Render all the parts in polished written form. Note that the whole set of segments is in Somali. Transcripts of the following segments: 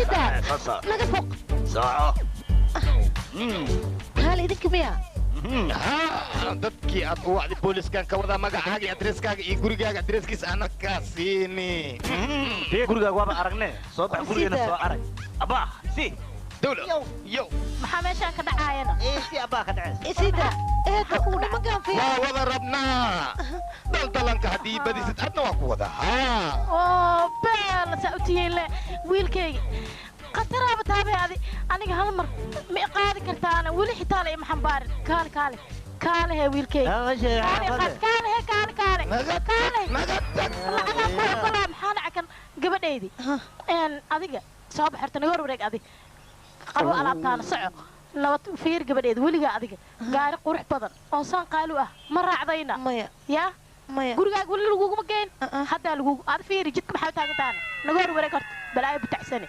سيدا نقد فوق ساعة هالي ديك ميا ها dadkii aad u wacdi booliskan ka wada magacaaga iyo adreeskaaga iyo gurigaaga adreeskiisa ana ka siini gurigaaga waaba aragne soo bax gurigeena soo arag abaa si dawla yo maxaa meeshaan ka dhacaayana si abaa ka dhacay sida eedda ma gaanfi waa wada rabnaa daldalanka haddii badisid adna waa ku wada haa oo beel sautiile wiilkayga qataraaba taabay aniga hal mar ma qaadi kartaana wali xitaa la maxan baarin kaale he wiilkayga kaale maxaa dhacan gabadhaydii adiga soo baxarta naga hor wareeg adig qabo alaabtaana soco nabad fiir gabadheeda weligaa adiga gaari qurux badan oo saan qaali ah ma raacdayna yaa gurigaaga weli laguguma geyn haddaa lagugu aad fiiri jidka maxaa taagantaana naga hor wareeg horta balaayo butacsane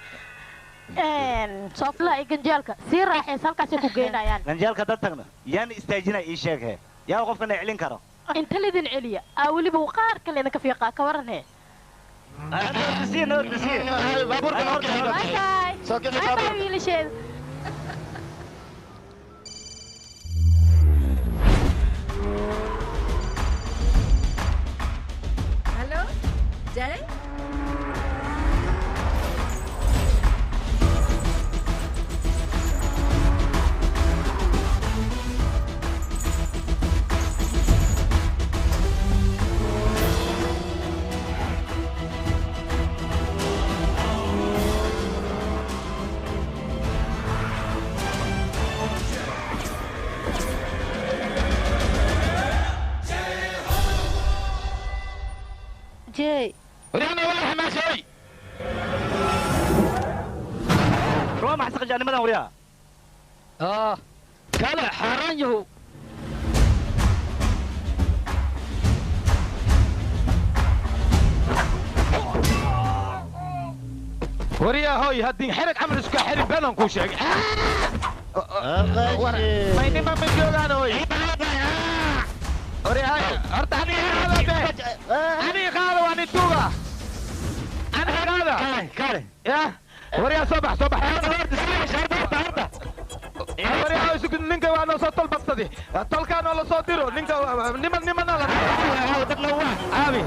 soofla iyo ganjeelka sii raaxaysa halkaasay ku geynayaan ganjeelka dad tagna yaan istaajinay ii sheeg he yaa qofkana celin karo inta lidin celiya aa weliba qaar kale idinka fiiqaa ka waran he wiilasheeda Hello, Jay? جاي ورينا ولا ما شيء روح ما حسق جاني مدن وريا كلا حران يهو وريا هوي هدين حرق عمل اسكا حرق بلن كو شيء ما يني ما من جوغان هوي وريا هاي ارتحني هذا أنا قالوا أنا توبة أنا هذا كاره يا وريا صباح أنا ورد سريع وريا هاي سكن نينك وأنا صوت البطة طلقان ولا صوتيرو نينك نمن لا هذا تنوع آمين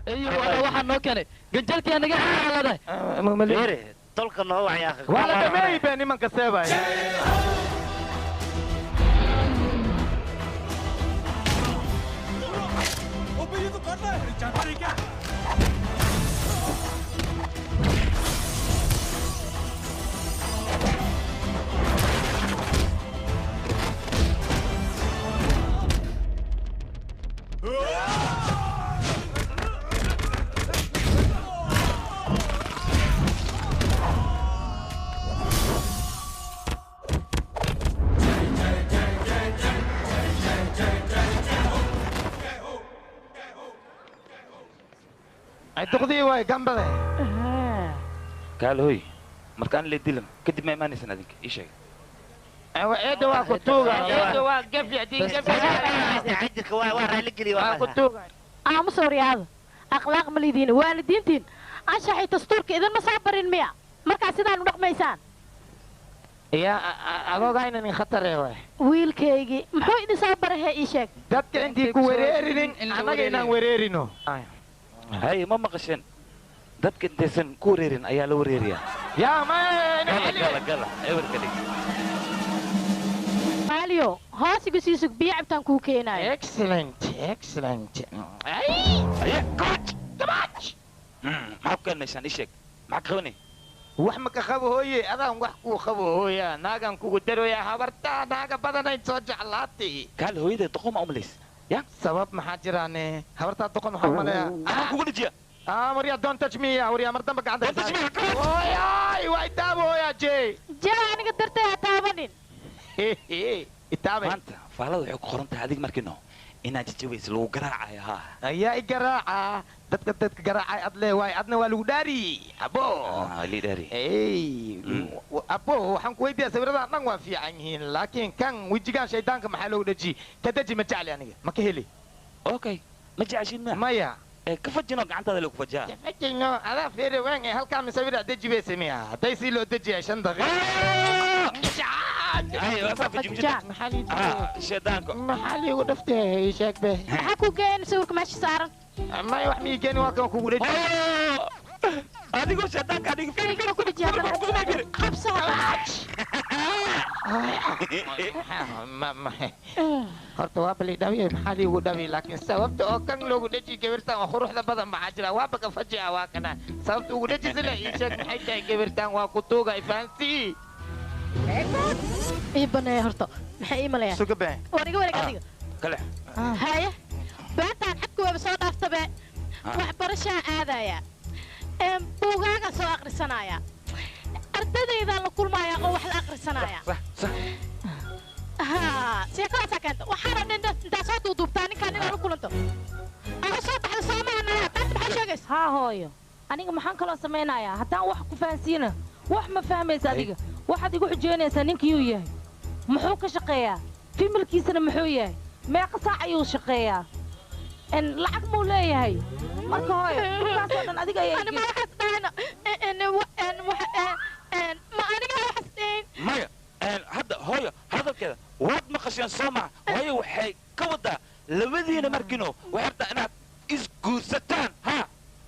ايوه waxaan noo keenay ganjalkii naga xaalada ماليري طلق النوع يا اخي ولا دمي بيني من كسباي تقضي واي جنبه قال هوي مركان اللي دلم كدب ما يماني سنادك ايش هيك ايوه ايه دوا كتوغا ايه دوا قفل عدين قفل عندك واه لقلي واه كتوغا انا مصوري هذا اخلاق مليدين والدينتين anshaxay dastuurka idin ma soo barin miya marka sidaan u dhaqmaysaan يا أدوغاين إن خطر يا واي wiilkaygii muxuu idin soo barahee ii sheeg dadka intii ku wareerinin annaga inaan wareerino hay ma maqasheen dadka intaysan ku wareerin ayaa la wareeriyaa yaa ma gala ewerka dhig maaliyo hoos igu sii sug biyo cabtaan kuu keenaayo excellent aye kaaj maxaa ku keenaysaan ii sheeg maxaa qabanay wax ma ka qabo hooye adaan wax kuu qabo hooya naagan kugu daroya habartaa naaga badanayd soo jeclaatay kaal hooyadeed doqon ma umalays ya sabab maxaa jiraane habartaa doqon maxaa umaleeya anaa kugu dhajiya Maria, don't touch me. Maria, mar dambe gacanta. Don't touch me. Oy, way taabo hooya jee. jaa aniga dartay ha taabanin Itaabe. maanta faalada waxay ku qoran tahay adig markiino inaad jajabaysa lagu garaacayo haa Ayaa i garaaca. Dadka garaacay adle waay adna waa lagu dhaari. Abo. liidhaari Abo, waxaan ku weydiiyaa sawirada dhan waa fiican yihiin laakiin kan wejigaan shaydaanka maxaa loogu dhaji ka daji ma jecli aniga ma ka heli okay ma jeceshin ma maya ka fajino gacantaada lagu fajaa fajino adaa feere weyn ee halkaa misawira daji bay sameeyaa hadday sii loo dajiyaa 5 daqiiqo shaydaanka maxaa liigu dhaftay sheeg be maxaa ku geen sawirka meesha saaran maya wax mii geeni waa kan kugu dhaji adigoo shaydaanka adiga Aniga ku dhajiyaa qabso horta waa bali dhawiye maxaa liigu dhawi laakiin sababta oo kan loogu dhaji gabirtaan waa quruxda badan maxaa jira waa baka fajica waa kana sababta ugu dhaji sila ii sheeg maxay tahay gabirtaan waa kutuuga ifaansii ii baneeya horta maxay ii maleeyaan suga been war iga wareeg adiga kale haya beertaan xadku waaba soo dhaaftabe waxbarashaa aadaya buugaaga soo akhrisanaya ardaydaydaan la kulmaya oo wax la akhrisanaya sheekadaasaa keenta waxaana dhinta intaa soo duuduubtaa ninkaan inaad la kulanto ama soo baxda soomahanaya taanta maxay sheegaysa haa hooyo aniga maxaan kaloo samaynayaa haddaan wax ku fahansiina wax ma fahmaysa adiga waxaad igu xujeynaysaa ninkiyuu yahay muxuu ka shaqeeyaa fimilkiisana muxuu yahay meeqa saac ayuu shaqeeyaa lacag muu leeyahay marka hooyo dhulkaasoo dhan adiga ayaa ma waxaas dhahayna ma aniga waxaas dhahayn maya hadda hooyo hadalkeeda waad maqasheen soo maa hooyo waxay ka wadaa labadiina markino waxay rabtaa inaad isguursataan ha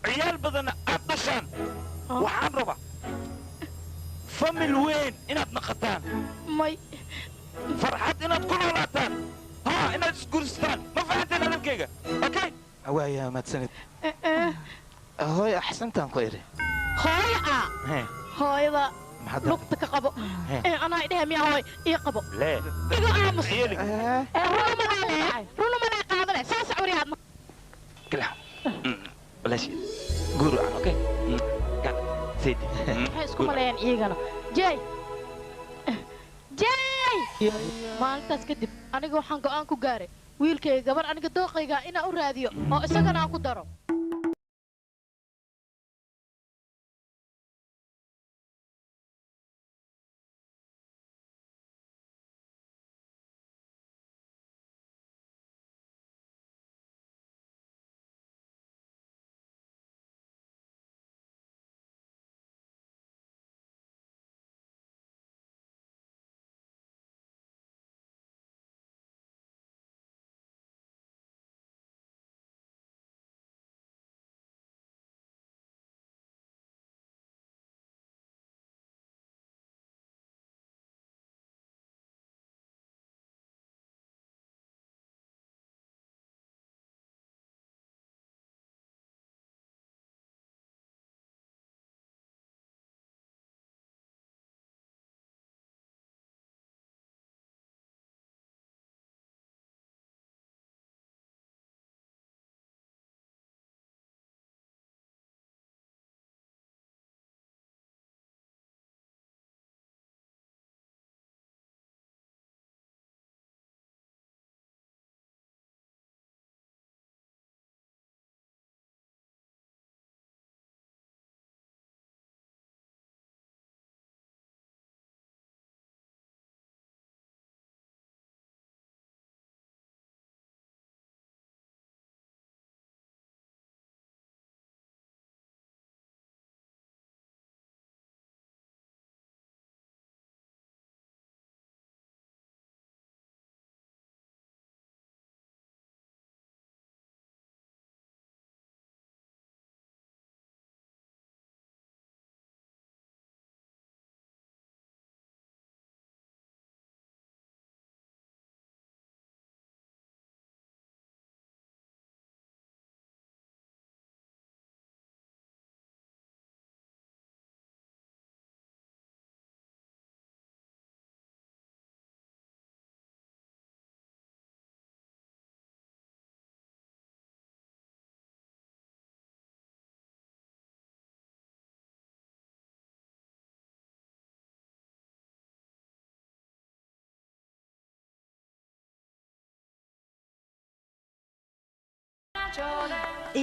ciyaal badanna aad dhashaan waxaan rabaa famil weyn inaad naqataan may farxad inaad ku noolaataan ha inaad isguursataan ma fahanteen hadalkayga okay waaya mahadsanid hooy axsantaan ku iri hooyo hooyada lugta ka qabo anaa idhaha miyaa hooy ii qabo lee igu aamus yeeli runa malaa qaadale soo socwariyaadna kala balaashi guru aan okay kan saydi maxay isku maleeyaan iyagana jey maalintaas kadib aniga waxaan go'aan ku gaaray wiilkayga gabar aniga dooqayga inaan u raadiyo oo isagana aan ku daro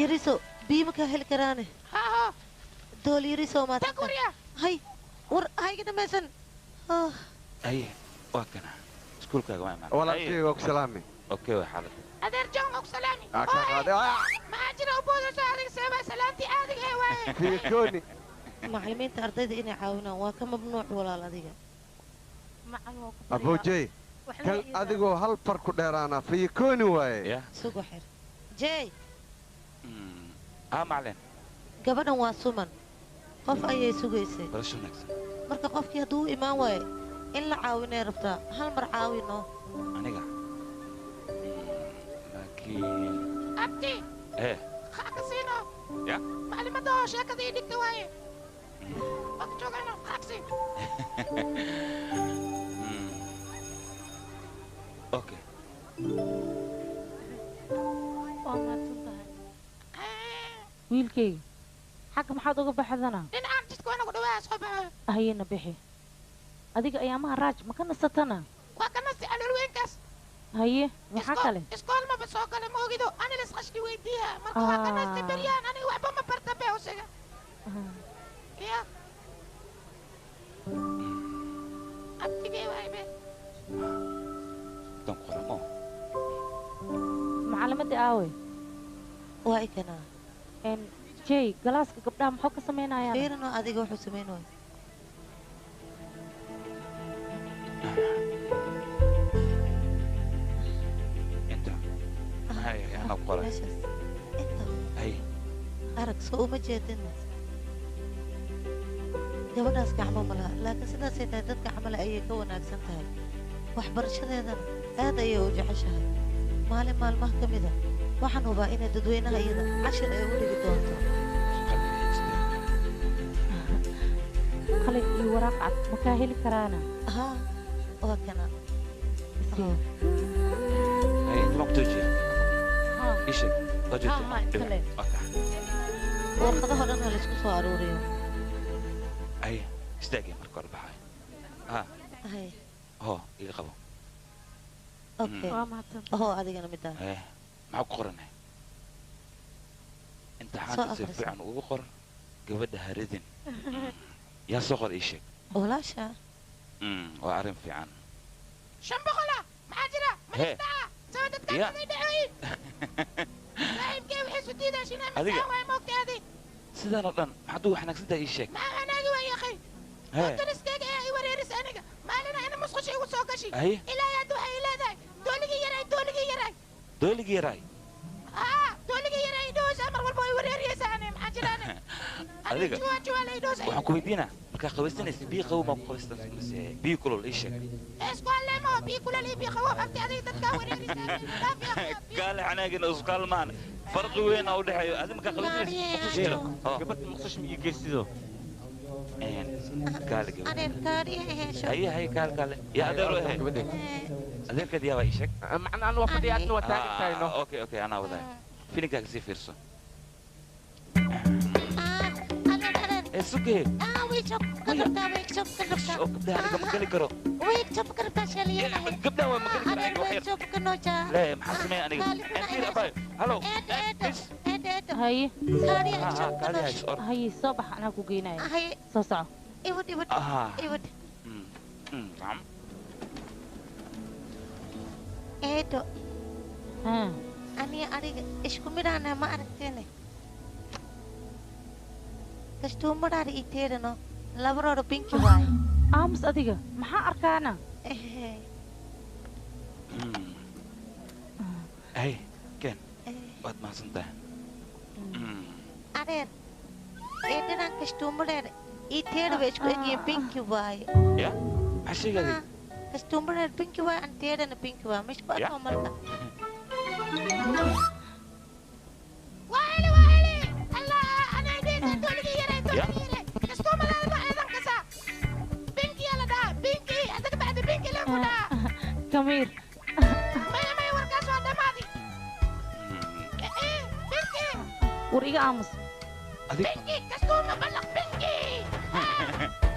yariso biima kaa heli karaane ها dool yariso maad تقول hay war hayga dhamaysan haye waa kana iskuulkaaga waa imaan walaalkayga waa ku salaami okay waa xaalad أدير جونك سلامي aa ka qaaday ما أجرى أبوه شهرك سبع سلامتي هذه هي واي fiikooni macallimiinta ardayda inay caawinaan waa ka mamnuuc walaal adiga aboojey kan adigoo hal far ku dheeraana fiikooni waaye ya sugo xir jey macalin gabadhan waa suman qof ayay sugaysay barasho wanaagsan marka qofkii hadduu u imaan waayo in la caawinay rabtaa hal mar caawino aniga laakiin أبتي eh خاك سينو ya معلمة ده شاكة دي ديك واي أكتشوك أنا خاك سين okay wiilkayga xagga maxaad uga baxdanaa لين عم تسكو أنا قدوا صباح hayena bixi adiga ayaamaha raaj ma ka nasatana وكنا سألوا الوين كاس haye maxaa kale إسكول ما بسوق أنا موجودو أنا لسه خشني ويديها مركوا كنا استبريان أنا وعبا ما برتبه وسجى يا أبتي جي واي بي dan qoramo macalimadii aawe waa ikanaa jey galaaska gabdhaha muxuu ka samaynayaa fiirinoo adiga wuxuu samaynayo inta hay ana qoray meeshaas inta hay arag soo uma jeedin gabadhaas gacmo ma laha laakiin sidaasay tahay dad gacmole ayay ka wanaagsan tahay waxbarashadeedana aad ayay u jeceshahay maalin maalmaha ka mida waxaan hubaa inay dadweynaha iyada cashir ay u dhigi doonto qalin iyo waraaq cad ma kaa heli karaana haa waa kana hay inta ma kutujiya ishe ها كله warqadaho dhan ha laysku soo aruuriyo hay istaagay marka hore baxay ha hay ho iga qabo okay oo adigana midaan maxaa ku qoranay imtixaanka si akhriso. fiican ugu qor gabadha haridin yaa soo qor ii sheeg walaasha waa arrin fiican شنبخلا ما أجرى ما هي. يستطيع سويت يا. التكلم يدعوي لا يمكن وحيس وديدا شنو هذيك. مساوي موقت هذه sidaan oo dhan maxaad ugu xanaagsantahay ii sheeg ما أنا قوي يا أخي hee قلت لسكيك إيه وريرس أنا ما لنا أنا مسخش يقول سوقشي هي إلا يا دوحي إلا ذا دولي يراي دولي يراي dooligii yaraay دولي يراي دوس أمر والبوي وريرس أنا ما أجرى أنا adiga جوا جوا لا يدوس waxaan ku weydiinaa markaa qabaysanaysa biyo qabow maa ku qabaysanaysa mise biyo kulul ii sheeg إسكال لما بيقول لي بيخوف أبتي هذه تتكون وريرس gaale xanaagina isbitaal maan farqi weyn oo u dhexeeyo adi markaa qabaysanaysa maqsush jiro gabadha maqsush ma ii geysido gaale gabadha adeerkaadii hesho haye haye gaale gaale yaa adeero ahe adeerkeed yaa baa ii sheeg macna aan waa fadhiya adna waa taagan tahay no okay okay anaa wadaa filinkaaga sii fiirso sugee oo gabdhaha aniga ma geli karo gabdhaha waa ma geli karo aniga wax yar lee maxaa sameeya aniga fiir abayo halo haye kaali hays or haye soo bax anaa ku geynaya soo soco nacam eedo haa aniga adiga isku midhaana ma aragteene kastuumadhaada ii teedhano labarooda binki waaye aamus adiga maxaa arkaana hey ken waad mahadsantahay adeer eedhadan kastuumadheeda ii teedha bay isku egyihiin binki waaye ya maxaa sheegaaday kastuumadheeda binki waaye an teedhana binki waaye mashku arko marka وعلي وعلي الله أنا يديس دولي يراي دولي يا. يراي كستوم لا ما أيضا كسا بينكي يلا دا بينكي أنتك بعد بينكي لا ولا kamiir ما يوركاش هذا ماضي إيه بينكي war iga aamus adig بينكي كستوم بلغ بينكي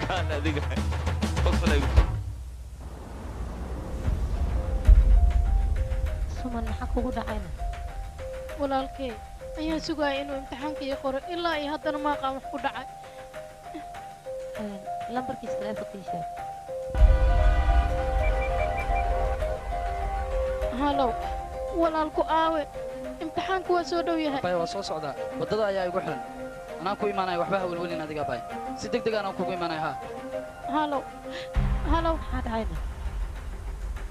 kaale adiga qoslay suman maxaa kugu dhacayna walaalkay ayaan sugaya inuu imtixaanka ii qoro ilaa iyo haddana ma aqaan wax ku dhacay lambarkiisa taleefonkii sheeg halow walaalku aawe imtixaanku waa soo dhow yahay bay waa soo socdaa waddada ayaa igu xiran anaan ku imaanaya waxba hawelwelin adiga bay si degdeg anaan kugu imaanaya haa halow halow maxaa dhacayna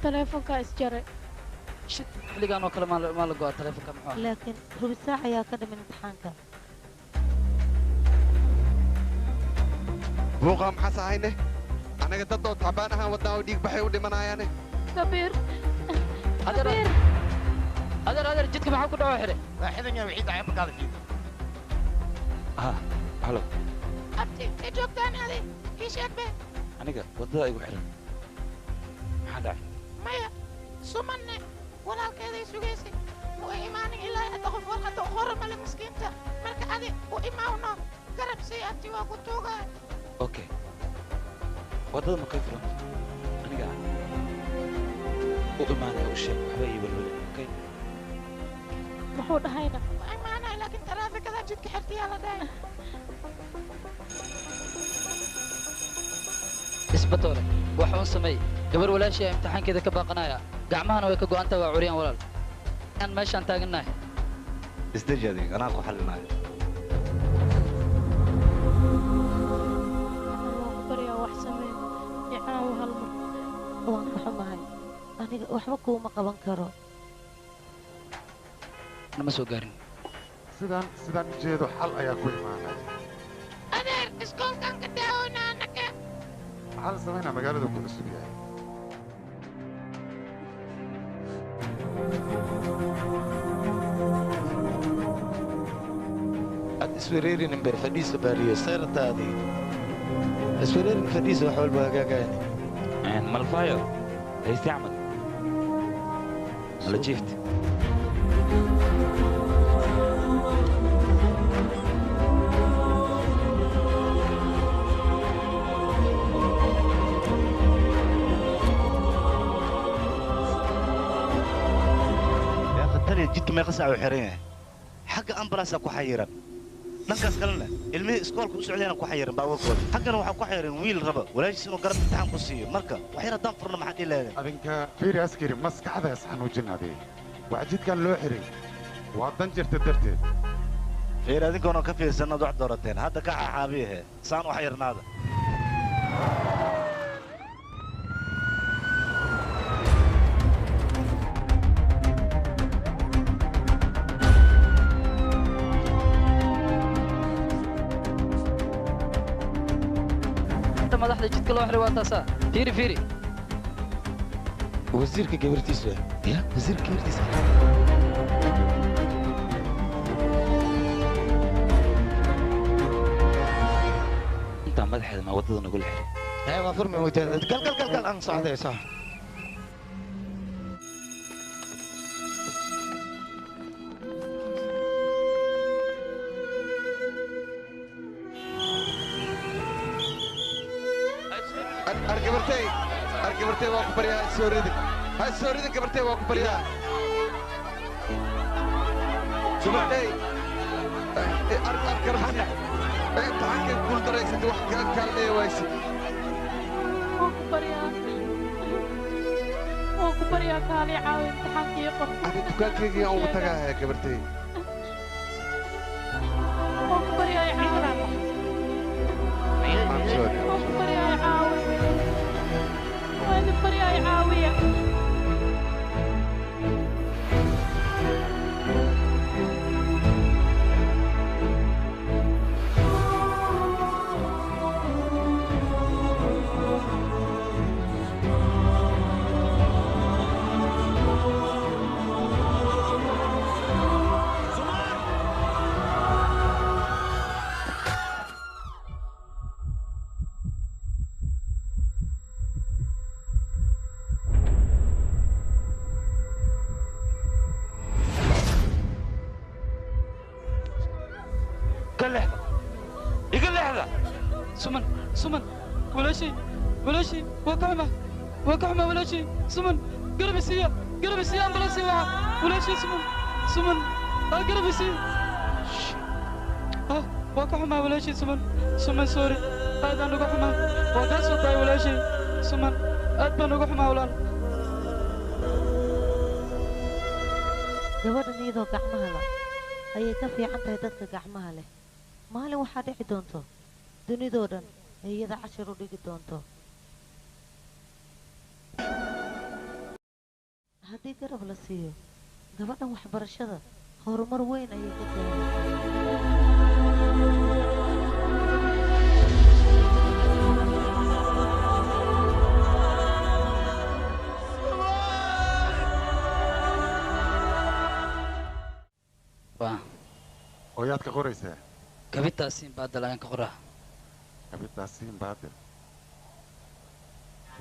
taleefonkaa isjaray shid xilligaan oo kale maa la go'a taleefonka muxuu ah laakiin rubi saac ayaa ka dhiman imtixaanka buuqa maxaas ahayne anaga dadoo tacbaan ahaan wadnaa oo dhiig baxay u dhimanayaane kabiir adeer jidka maxaa ku dhaco xidhe waa xidan yahay wixii dhacay markaada fiido ها هلو abti ka joogtaan adi ii sheeg be aniga waddada igu xiran maxaa dhacay maya sumanne walaalkeeday sugaysay u imaanin ilaa hadda qof warqadda u qoran male miskiinta marka adi u imaawno garab sii abti waa ku tuugaa okay waddada ma kay furan aniga u imaanaya u sheeg waxba ii welwele okay muxuu dhahayna waa imaanaya laakiin taraafikada jidka xirtiyaa la dhahay isbatoore waxa uu sameey gabar walaashii imtixaankeeda ka baaqanaya gacmahana way ka go'an tahay waa curiyaan walaal aan meeshaan taagannahay isdeji adig anaa ku xalinayo baryaa wax samee icaawo hal mar waan ka xumahay aniga waxba kuuma qaban karo nama soo gaarin sidaan ujeedo xal ayaa ku imaanaya adeer iskoolkan ka daawoynaa anaka maxaa la samaynaa magaalada ku cusub yahay ad iswereerinin ber fadhiisa baariyo seyrataadii iswereerin fadhiisa wax walba hagaagaani malfayo haysti axmed mala jiifti jidka meeqa saac uu xiran yahay xagga ambalaasaa ku xayiran dhankaas kalena ilmihii iskoolka u socdayna ku xayiran baabuurkooda xaggana waxaa ku xayiran wiil raba walaashiis inuu garab imtixaan ku siiyo marka wax yar haddaan furna maxaad ii leedahay adinka fiiri askari maskaxdaas xanuujinadee wax jidkan loo xiray waa dan jirta darteed fiir adinkoona ka fiirsanaad wax doorateen hadda ka xaaxaabiyahe saan wax yarnaada madaxda jidka loo xiray waa taasaa fiiri wasiirka gabartiisa ya wasiirka gabartiisa intaa madaxeeda ma waddada nagu leexay waa furmi weytaan gal aan socday sax gabartay waa ku baryaa ha soo ridin gabartay waa ku baryaa gabartay garabtay imtixaankay guul daraysatay wax kaa kaalmeeya waysi waan ku baryaa kaalii caawi imtixaankii qof ani dukaankayga aan ugu tagaaya gabartay waan ku baryaa caawi waan ku baryaa caawi waan ku baryaa caawiya سمن ولا شيء وكعمة ولا شيء سمن قرب السيارة أمبلانسي ولا شيء سمن قربسي وكحما ولا شيء سمن سوري هذا نقحما وقاسو طاي ولا شيء سمن أدبا نقحما ولا gabadhan iyadoo gacmaha la ayay ka fiican tahay dadka gacmaha leh maalin waxaa dhici doonto dunidoo dhan ay iyada cashir u dhigi doonto haddii garab la siiyo gabadhan waxbarashada horumar weyn ayay ka وياك قريسة كبيتا سين بادل أنا كقرا كبيتا سين بادل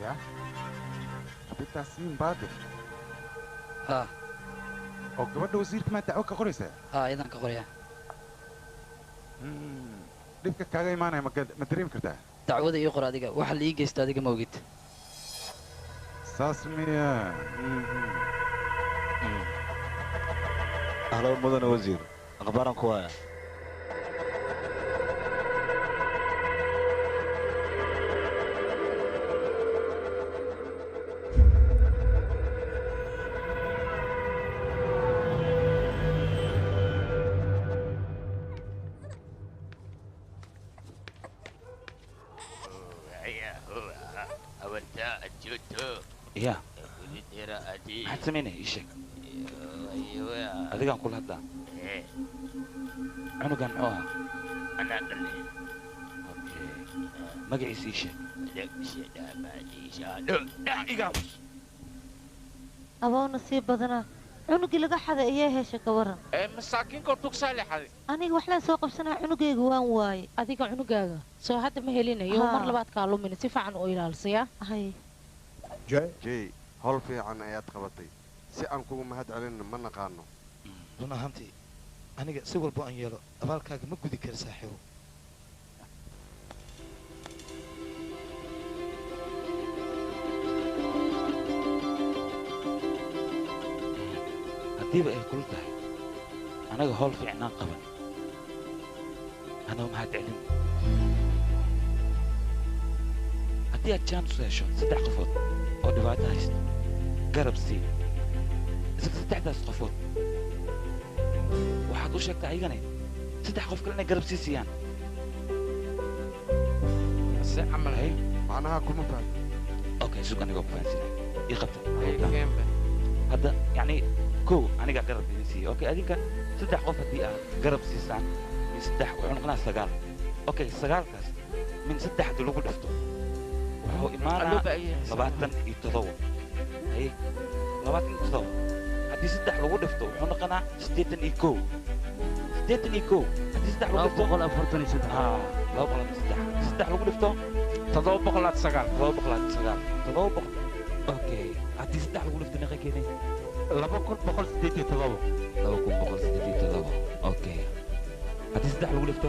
يا كبيتا سين بادل ها أو قبل وزير كمان تعوك قريسة ها إذا كقريا ليك كاجي معنا ما دريم كرتاه تعود يقرا ديك واحد اللي يجي استاديك موجود ساسمية أهلا مدن وزير أخبارك كويس يا maxaad samaynaya ii sheeg adigaan kula hadlaa cunugan muxuu ahaa magaciisa ii sheeg aboona sii badanaa cunugii laga xaday ayaa hesha ka waran masaakiinkood tugsaa leexaday aniga waxlaan soo qabsanaa cunugayga waan waaye adiga cunugaaga soo hadda ma helinayo mar labaad kaa lumina si fiican u ilaalisiya hay jay hol fiican ayaad qabatay si aan kugu mahad celinna ma naqaano run ahaantii aniga si walbo aan yeelo abaalkaaga ma gudi kara saaxiibo haddiiba ay kul tahay anaga howl fiicnaan qaban anoo mahad celin haddii aad jaan u hesho 3 qofood oo dhibaato haysta garab sii isaga 3daas qofood waxaad u sheegtaa ayagana 3 qof kale inay garab sii siiyaan se camal hay macnaha kuma fahmin okay sug anigoo ku fahansinay ii qabta hadda yacni kow anigaa garab idin siiya okay adinka 3 qof haddii aad garab siisaan min 3 wuxuu noqonaa 9 okay 9kaas min 3 haddii lagu dhifto wuxuu imaanaa 27 haye 27 haddii 3 lagu dhifto wuxuu noqonaa 81 haddii 3 lagu dhifto 243 haa 243 3 lagu dhifto 709 okay haddii 3 lagu dhifto meeqa keenay 2,187 okay haddii 3 lagu dhifto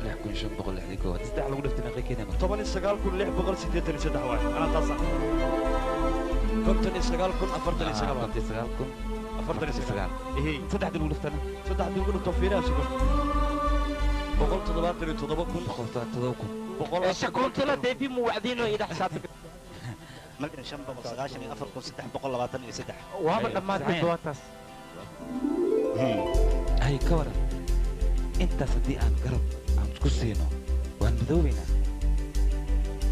6,560 haddii 3 lagu dhifto meeqa keenay 19,683 واحد أنا تصح 59,049 إيه 3 lagu dhiftana صدق يقول التوفير سكون بقول تضبط لي تضبط كل شكونتلا ديبي موعدين إذا حسابك ممكن شنبه مسقاشني أفركم 6 بقول 26 وهذا لما تبواتس hay ka waran intaas haddii aan garab aan isku siino waan madoobaynaa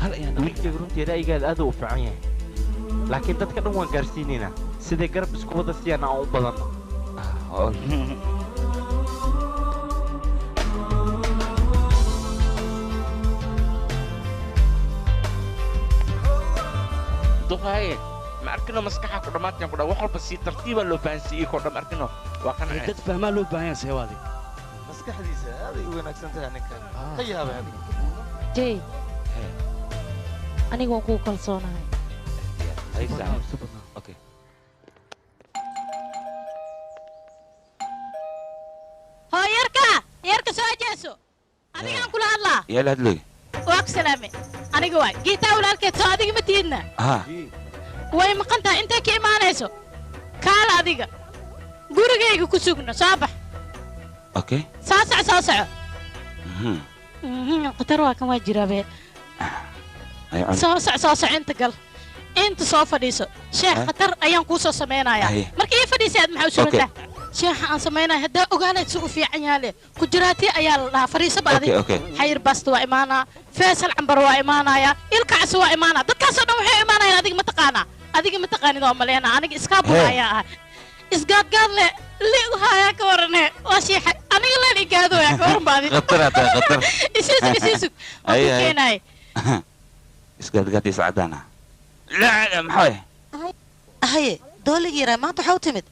hal ayaan wiilkayga runtii ra'yigaada aad u fiican yahay laakiin dadka dhan waan gaarsiinaynaa siday garab isku wada siiyaan aan u badanno duqaaye ma arkino maskaxa ku dhammaadkan ku dhaa wax walba si tartiiba loo fahansiiyey koo dham arkino waa kan dad fahmaa loo baahan yahay seewaadi maskaxdiisa aaday u wanaagsan tahay ninkan ka yaaba adiga jay aniga waan kuu kalsoonahay okay hoo yarka soo jeeso adigaan kula hadlaa yaala hadlooy waa ku salaame aniga waa giitaa walaalkeed soo adiga ma tiidna haa way maqan tahay intay ka imaanayso kaala adiga gurigayga ku sugna soo bax okay soo soco qatar waa kan waa jiraabe soo soco inta gal inta soo fadhiiso sheekh qatar ayaan kuu soo samaynayaa markii ii fadhiisay aad maxaa u sugantaa sheekha aan samaynaya haddaa ogaanayd si u fiican yaale ku jiraatii ayaa la dhahaa fadhiiso baadi xayir basta waa imaanaa faysal cambar waa imaanaya ilkacsi waa imaanaa dadkaasoo dhan waxay imaanayaan adiga ma taqaanid oo maleena aniga iskaabula ayaa ahay isgaadgaad le liigu hayaa ka warane waa sheekha aniga leen igaadooya ka waran baadi qatar isiisug ku keenaay isgaadgaadii sacadaana لا محوي هاي دولي يرى ما تحاول تمد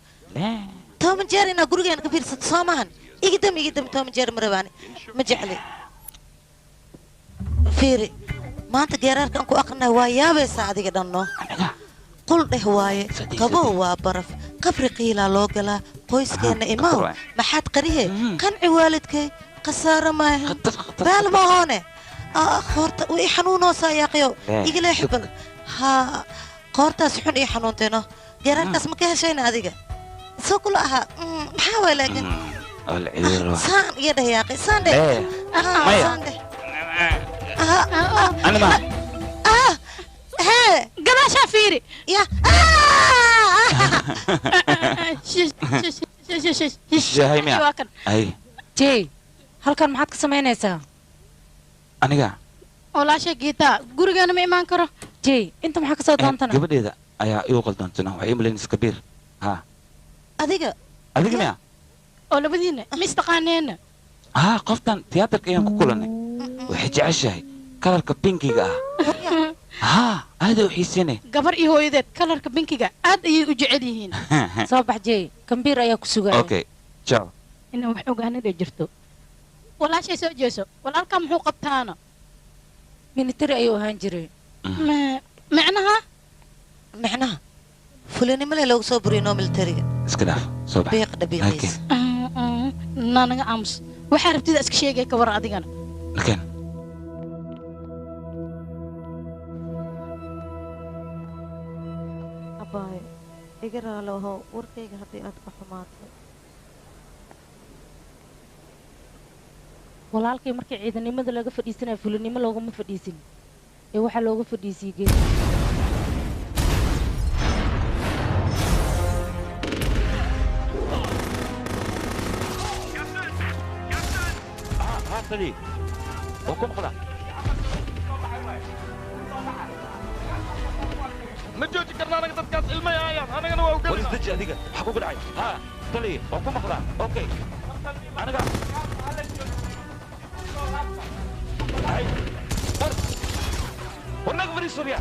توم جاري أنا قرقي أنا كبير ست سامهن يقدم توم جاري مرباني مجحلي فيري ما أنت جارك أنكو أقنع ويا بس عادي كده إنه قل ده هواي كبو وبرف قبر قيلا لوجلا قويس كأن إمام ما حد قريه كان عوالدك قصارة ما بال ما هونه خورت ويحنونه سايقيو يقول يحبك ها قارتاس حن إيه حنونتنا جرانكاس ما كهشين هذيك سو كلها محاول لكن سان يده يا أخي سان ده سان ده أنا ما ها قبل شافيري يا جاي ميا أي جي هل كان محط كسمين إيسا أنا جا ولا شيء جيتا قرقنا ما إيمان كره جي أنت محك صوت أنتنا قبل إذا أيا يوقل دانتنا وعيم لينس كبير ها أديك ميا ولا بدينا مستقانين ها قفتان تياتر كيان كلنا وحج عشاي كلر كبينكي ها هذا وحيسيني قبر إيه هو يدت كلر كبينكي هذا يجعليهن صباح جي كمبير أيا كسوغا أوكي تشاو إنه محوق هنا جرتو ولا شيء سو جيسو ولا كم حقوق تانا من ترى أيوه هنجري معناها فلاني ملا لو صبرينو ملتري اسكلاف صباح بيق دبيقيس نانا أمس وحاربتي ذا اسكشيء كبر أدينا لكن أباي إجرا له هو وركيج هذي أتبع حمات walaalkay markii ciidanimada laga fadhiisanay fulinimo loogama fadhiisin ee waxa looga fadhiisiyay ها تدي وكم خلا مجوج كرنا أنا قد كاس الماء يا أنا أنا وأوكل وليس تجي هذيك حقوق العين ها تدي وكم خلا أوكي أنا قاعد ونقبل سوريا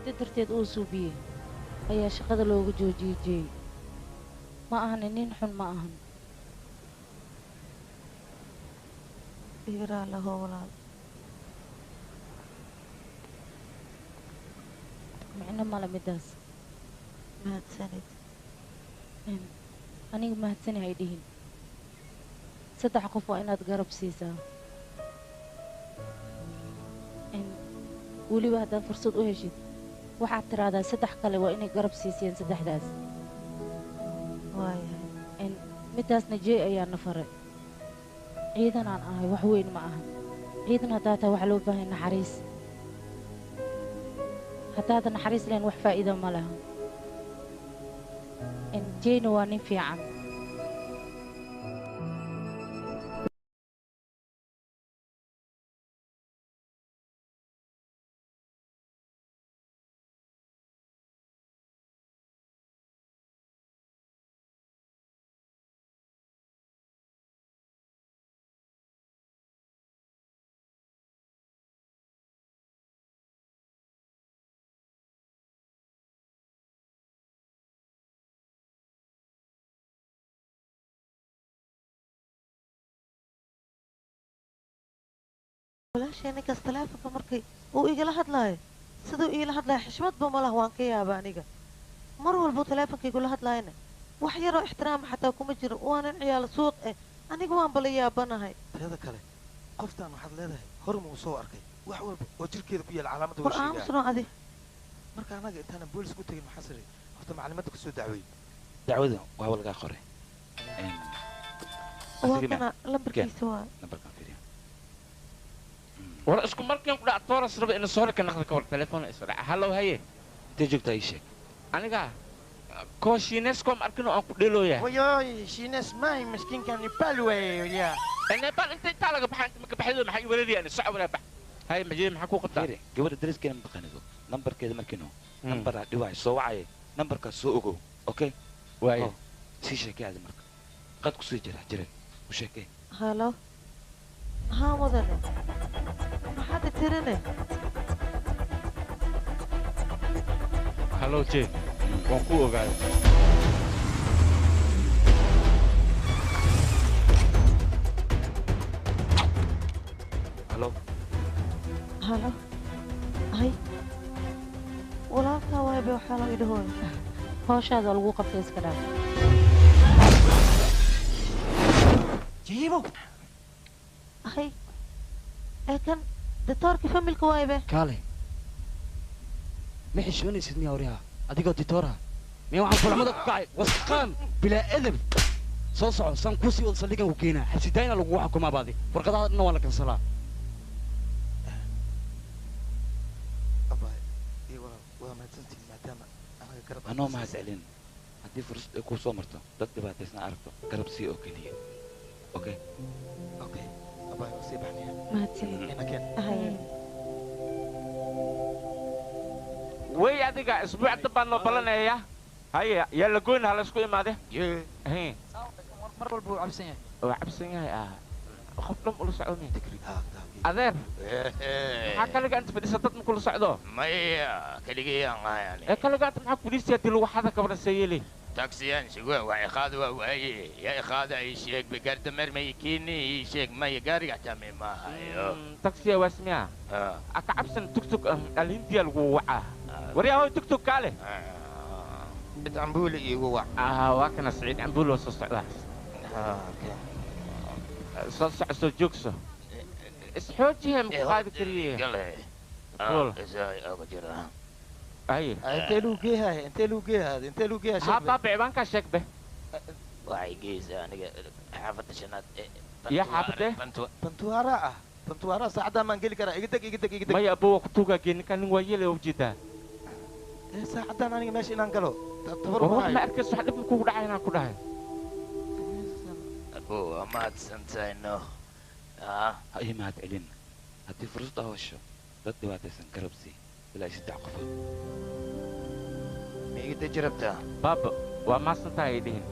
diidda darteed uu suubiyey ayaa shaqada looga joojiyey jeey ma ahani nin xun ma ahan iiraa laho walaal micno male midaas mahadsanid aniga mahadsani hay dhihin 3 qof waa inaad garab siisaa weliba haddaad fursad u heshid waxaad tiraahdaa 3 kale waa inay garab siisiyeen 3daas waayahay midaasna jeey ayaa na faray ciidan aan ahay wax weyn ma aha ciidan haddaa tahay waxaa loo baahan naxariis haddaadan naxariis lahayn wax faa'iido ma laha jeeyna waa nin fiican walaashee ninkaas taleefonka markay uu igala hadlaayo siduu iila hadlaayo xishmadba ma lah waan ka yaaba aniga mar walbuu taleefonkaygula hadlaayana wax yaroo ixtiraama xataa kuma jiro waanan ciyaalo suuq eh aniga waan bala yaabanahay teeda kale qoftaan waxaad leedahay hor muu soo arkay wax walba oo jirkeeda ku yaala calaamada war aamusno adi marka anaga intaanan boolis ku tegin maxaa siray horta maclimadda kasoo dacweey dacwada waa lagaa qoray waa kana lambarkiisa waa nambarkan fiiriya war isku markiin ku dhac tooras raba in soo rika naqda ka hor telefoon isoo dhaca hallow haye intee joogtaa ii sheeg aniga koo shiineeskom arkino aan ku dhelooyahay wayoy shiines maay miskiinkan nepal wey ya nepal intay taa laga baxaa inta maka baxdo maxay weladiyaan soco walaa bax haye majee maxaa ku qabtaa fiiri gabadha dariskeena ma taqaanido nambarkeeda markiino nambaraa dhiwaay soo wacaye nambarkaas soo ogow okay waaye sii sheekay adi marka qad ku sii jira jiray u sheekay halo haa mudane maxaad tirine hallow jee waan ku ogaaday halo halo hay walaalkaa waaybe waxaa loo idhahooy hawshaada lagu qabtay iska dhaaf jiibow hay ee kan ditoorkii familka waaybe kaale ma xishoonaysid miyaa waryaha adigoo ditoora miya waxaan fulamada ku kacay wasqaan bilaa edab soo soco saan kusii wada saldhigan ku keenaa xabsidayna lagugu xukumaa baadi warqadaha dhanna waa la kansalaa waa mahadsantihin maadaama anaga garab anoo mahad celin haddii fursad ay kuu soo marto dad dhibaataysna aragto garab sii oo keliya okay okay abay waa sii baxnaya mahadsanid inakeen haye way adiga isbuuc dambaan noo balanaya haye yaa la goyn ha la isku imaade mar walba wuu cabsan yahay oo cabsan yahay qof dhan ula soconi adeer maxaa kaliga inta fadhisa dad ma kula socdo maya kaligayaan ahayan ee kaliga inta maxaa kuliisiya dii lagu xada kabra seeyeli taksiyaan sugaan waa iqaada waa waaye yaa iqaada ay sheeg bigarda mer may kiini sheeg may gaariga tame maahayo taksiya waasmiya aka cabsan tugtug alhindiya lagu wacaa waryaa hoy tugtug kaale cid cambuuli iigu wac waa kana siciid cambuuli waa soo socdaa soo soco soo joogso isxoojihe maku qaadi kariye aye intee luu geeyahay intee luu geeyahay intee luu geeyahay haa baabici baan kaa sheeg be waxay geysaa aniga xaafadda shanaad iyo xaafadee bantuwaara ah bantuwaara saacaddaa maan geli karaa iga deg iga deg iga deg maya abbo waa ku tuugaa gee ninkaan nin waa yeelay ujeedaa saacaddaan aniga meesha inaan galo tabar war wax ma arkayso wax dhib ma kugu dhacay inaan ku dhahay abbo waa mahadsantahay no ha ii mahad celin haddii fursad aa hesho dad dhibaataysan garab sii ilaa 3 qofa miigida jirabtaa baaba waa maasantahay ay dhihin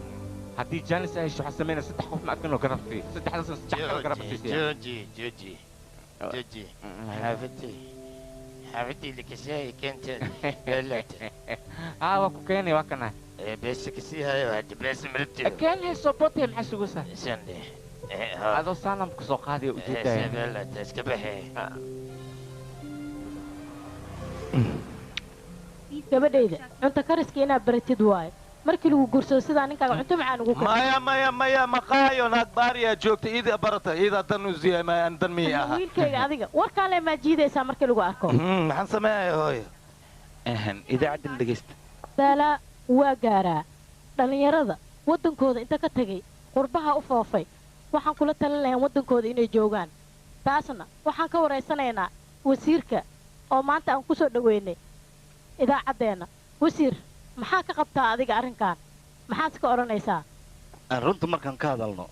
haddii jaanis ay hesho waxaa sameynaya 3 qof ma arkinoo garab sii 3 kale garab siisiya joji xaafadii حبيبتي اللي كساي كانت قالت وكو كيني وكنا بس كسيها واحد بس مرتي كان هي صوبتي محسوسة سندي هذا سالم كسوق هذه وجودها قالت اسكبحي gabadhayda cunto kariska inaad baratid waaye markii lagu guursado sidaa ninkaaga cunto macaan ugu maya maqaayo naag baariyaa joogta iida barata iida dan u ziyay maan dan mi aha wiilkayga adiga warkaan le maa jiidaysaa markii lagu arko maxaan sameeyay hooyo idaacadda dhegeysta daalaa waa gaaraa dhallinyarada waddankooda inta ka tegay qurbaha u foofay waxaan kula talin lahayn waddankooda inay joogaan taasna waxaan ka waraysanaynaa wasiirka oo maanta aan ku soo dhoweynay idaacaddeenna wasiir maxaa ka qabtaa adiga arrinkan maxaad ka odhanaysaa runta markaan ka hadalno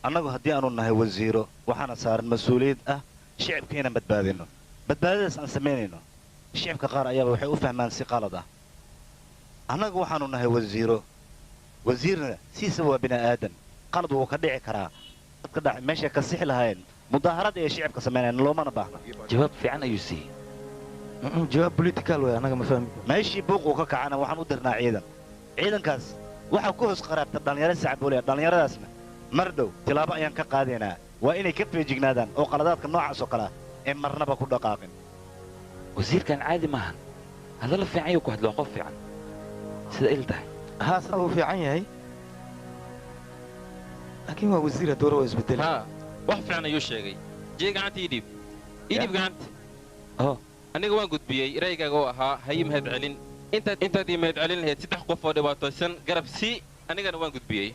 annagu haddii aanu nahay wasiiro waxaana saaran mas-uuliyad ah shicibka inaan badbaadino badbaadadaas aan samaynayno shicibka qaar ayaaba waxay u fahmaan si qalad ah annagu waxaanu nahay wasiiro wasiirna siisaba waa bini'aadan qalad wuu ka dhici karaa dadka dhac meeshay ka sixi lahaayeen mudaaharada ay shicibka samaynayaan loomana baahna jawaab fiican ayuu siiyey jawaab political way anaga ma fahmi meeshii buuquu ka kacana waxaan u dirnaa ciidankaas waxaa ku hoos qaraabta dhallinyaro sacboolaya dhallinyaradaasna mar dhow tilaabo ayaan ka qaadaynaa waa inay ka feejignaadaan oo qaladaadka noocaas oo kale ah ee marnaba ku dhaqaaqin wasiirkan caadi maahan hadalla fiican yuu ku hadlo qof fiican sida il tahay haa sida uu fiican yahay laakiin waa wasiir haddii waa isbedel wax fiican ayuu sheegay jee gacanta ii dhiib gacanta aniga waan gudbiyey raygaaga oo ahaa hayi mahad celin intaad ii mahad celin lahayd 3 qof oo dhibaataysan garab sii anigana waan gudbiyey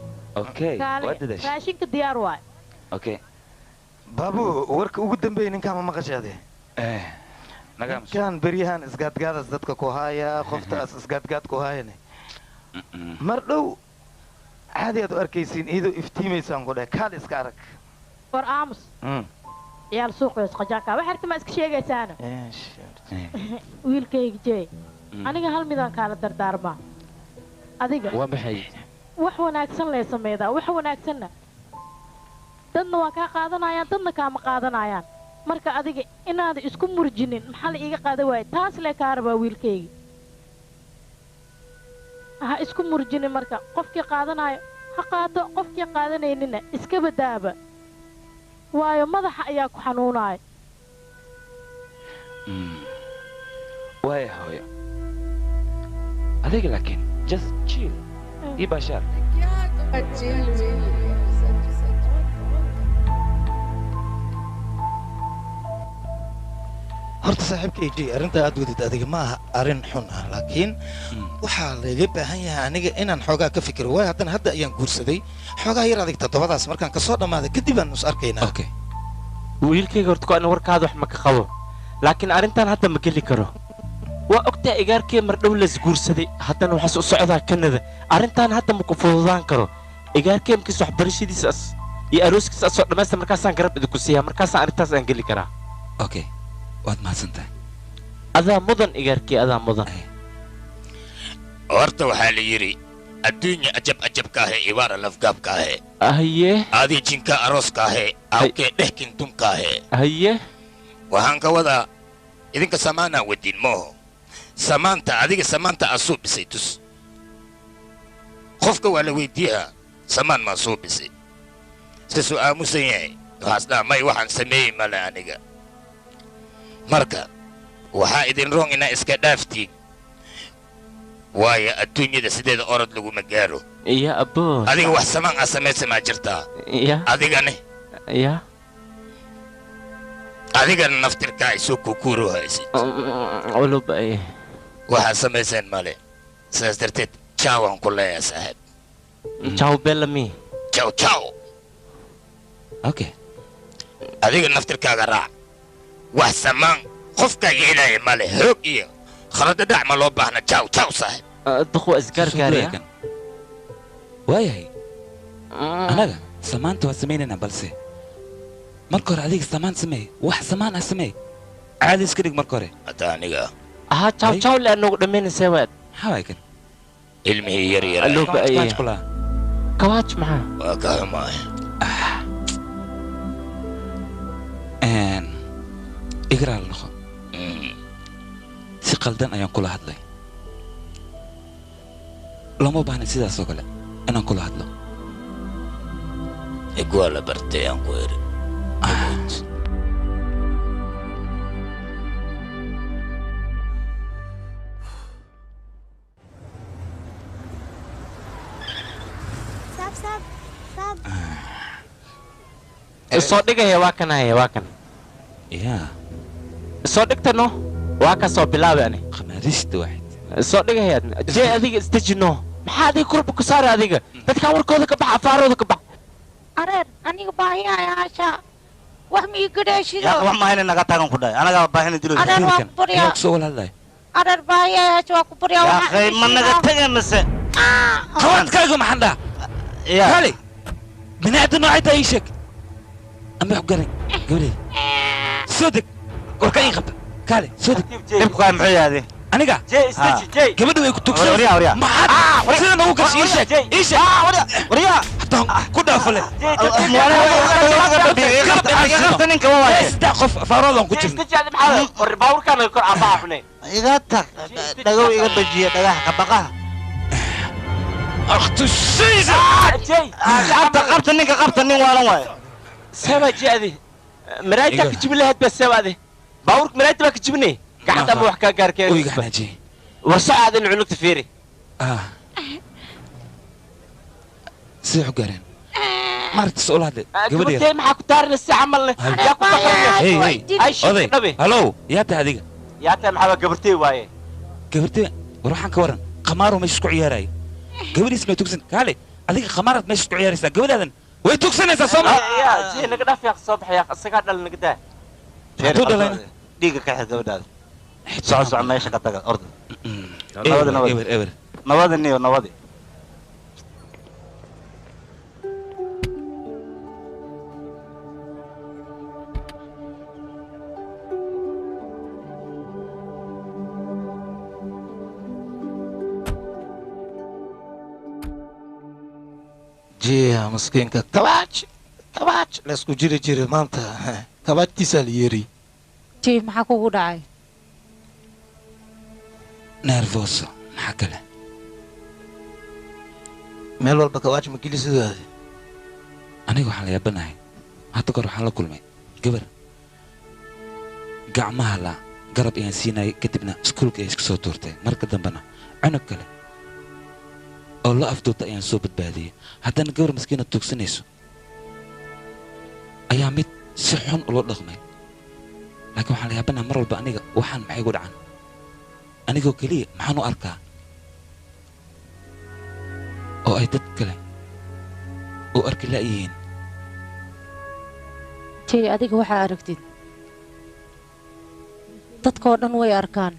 raashinka diyaar waay baabu warka ugu dambeeyay ninkaan ma maqashaade ninkaan beryahan isgaadgaadaas dadka ku haaya qoftaas isgaadgaad ku haayane mar dhow caadi aad u arkaysiin iyadoo iftiimaysaan ku dheh kaal iska arag war aamus ciyaal suuqees qajaanka wax arki ma iska sheegaysaana wiilkayga jee aniga hal midaan kaala dardaarmaa adiga waa maxay wax wanaagsan lee sameedaa wax wanaagsanna dadna waa kaa qaadanayaan dadna kaama qaadanayaan marka adiga inaada isku murjinin maxaa la iiga qaadan waaya taas lee kaa rabaa wiilkayga ha isku murjinin marka qofkii qaadanayo ha qaato qofkii qaadanaynina iska badaaba waayo madaxa ayaa ku xanuunaya waaya hooyo adiga laakiin just chill ii baashaar horta saaxiibka AJ arrinta aad wadid adiga ma aha arrin xun ah laakiin waxaa laga baahan yahay aniga inaan xoogaa ka fikiro waayo haddana hadda ayaan guursaday xoogaa yar adig toddobadaas markaan ka soo dhammaaday kadib aan is arkaynaa wiilkayga horta ko ana warkaada wax ma ka qabo laakiin arrintan hadda ma geli karo waa ogtaa igaarkee mar dhow las guursaday haddana waxaas u socdaa kanada arrintan hadda ma ku fududaan karo igaarkee markiis waxbarashadiisaas iyo arooskiisa asoo dhammaysta markaasaan garab idinku siiyaa markaasaan arrintaas aan geli karaa waad mahadsantahay adaa mudan igaarkii adaa mudan horta waxaa la yidhi adduunya ajabka ahe ibaara lafgaabka ahe haye adii jinka arooska ahe awkee dhehkintunka ahe haye waxaan ka wadaa idinka samaanaa wadin mooho samaanta adiga samaanta aa soo bisay tus qofka waa la weydiiyaa samaan maa soo bisay sisuu aamusan yahay waxaas dhaa may waxaan sameeyey male aniga marka waxaa idin roon inaa iska dhaaftiin waayo adduunyada sideeda orod laguma gaaro iya abbo adiga wax samaan aa samaysa maa jirtaa adigane adigana naftirkaa isoo kukuuro haysid waxaa samayseen male sidaas darteed jaawaan ku leeyaa saaxiib jaw bellamy jaw adiga naftirkaaga raac wax samaan qofkaaga ilaahay male hoog iyo khalada dhac ma loo baahna jaw saaxiib duqwa isgaargaariya waayahay anaga samaanta waa samaynaynaa balse marka hore adiga samaan sameey wax samaan ah sameey caadi iska dhig marka hore hadda aniga jaw le anagu dhammaynaysaa waad maxaa waay kan ilmihii yar kawaaj maxaa waa ka xumaay igraal noqo qaldan ayaan kula hadlay lama baahna sidaas oo kale inaan kula hadlo igwaa la bartay aan ku eri soo dhigaya waa kan haya waa kan yaa soo dhigtano waa ka soo bilaabay ani khamaarista waxayd soo dhigaya jee adiga isdejino maxaa adiga kurba ku saara adiga dadkan warkooda ka bax afaarooda ka bax areer aniga baahiyayaasha wax mii gadhaashido yaa wax maahayna naga tagan ku dhahay anaga baahina dilo areer waa ku baryaa soo walaalay areer baahiyayaasha waa ku baryaa yaa akhay ma naga tagan mise qawadkaaga maxaan dhaa kale binaadam noocay tahay ii sheeg ama wax garan gabadhay soo deg warka ii qabta kale soo deg dhibku kaa muxuu yaade aniga gabadha way ku tugsan maxaad sida nagu garsi ii sheeg ii sheeg waryaa haddaan ku dhaafale saddex qof faaroodan ku jirna baawurkaan kor abaa xune iga tag dhagow iga bajiya dhagax kabaqaha akhtu shaysa qabta ninka qabta nin waalan waayo سبا جادي مرايتك تجيب لها بس سبا دي باورك مرايتك باك تجيبني قاعد ابو حكا كاركين وي قاعد اجي ورسع هذا العنق تفيري سيحو قارين مارت سؤال هذا قبل تي ما كنت تارن الساعه عمل يا كنت اي اي هلو يا تهديك يا تا محبا قبرتي واي قبرتي وروحان كورن قمارو مش كو عياراي قبل اسمه توكسن قالي هذيك قمارات مش كو عياريسا قبل هذا way tugsanaysaa soo ma yaa jee naga dhaaf yaa soo baxaya asaga dhal naga daa jeer dhalayna dhiiga ka xid gabadhaada soo meesha ka taga orda nabada niyo nabadi جيه مسكينك كباش كباش لاسكو جيري جيري مانتا كباش تسال يري جي maxaa kugu dhacay nervoso maxaa kale meel walba kawaaj ma geli sidaade aniga waxaan la yaabanahay hadda kor waxaan la kulmay gabar gacmaha la garab ayaan siinayay kadibna iskuulka ay iska soo tuurtay marka dambena cunug kale oo la afduubta ayaan soo badbaadiyey haddana gabar maskiina tuugsanayso ayaa mid si xun ula dhaqmay laakiin waxaan la yaabanaha mar walba aniga waxaan maxay igu dhacan anigoo keliya maxaan u arkaa oo ay dad kale u arki la'yihiin jey adiga waxaa aragtid dadkoo dhan way arkaan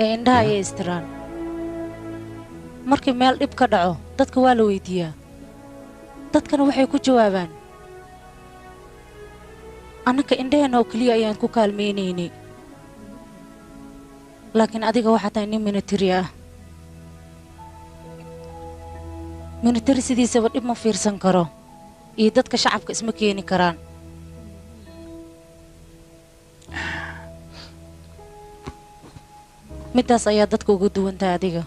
ee indhaha ayay istiraan markii meel dhib ka dhaco dadka waa la weydiiyaa dadkana waxay ku jawaabaan annaka indhaheenna oo keliya ayaan ku kaalmaynaynay laakiin adiga waxaa tahay nin minatari ah minatari sidiisaba dhib ma fiirsan karo iyo dadka shacabka isma keeni karaan middaas ayaa dadka ugu duwantahay adiga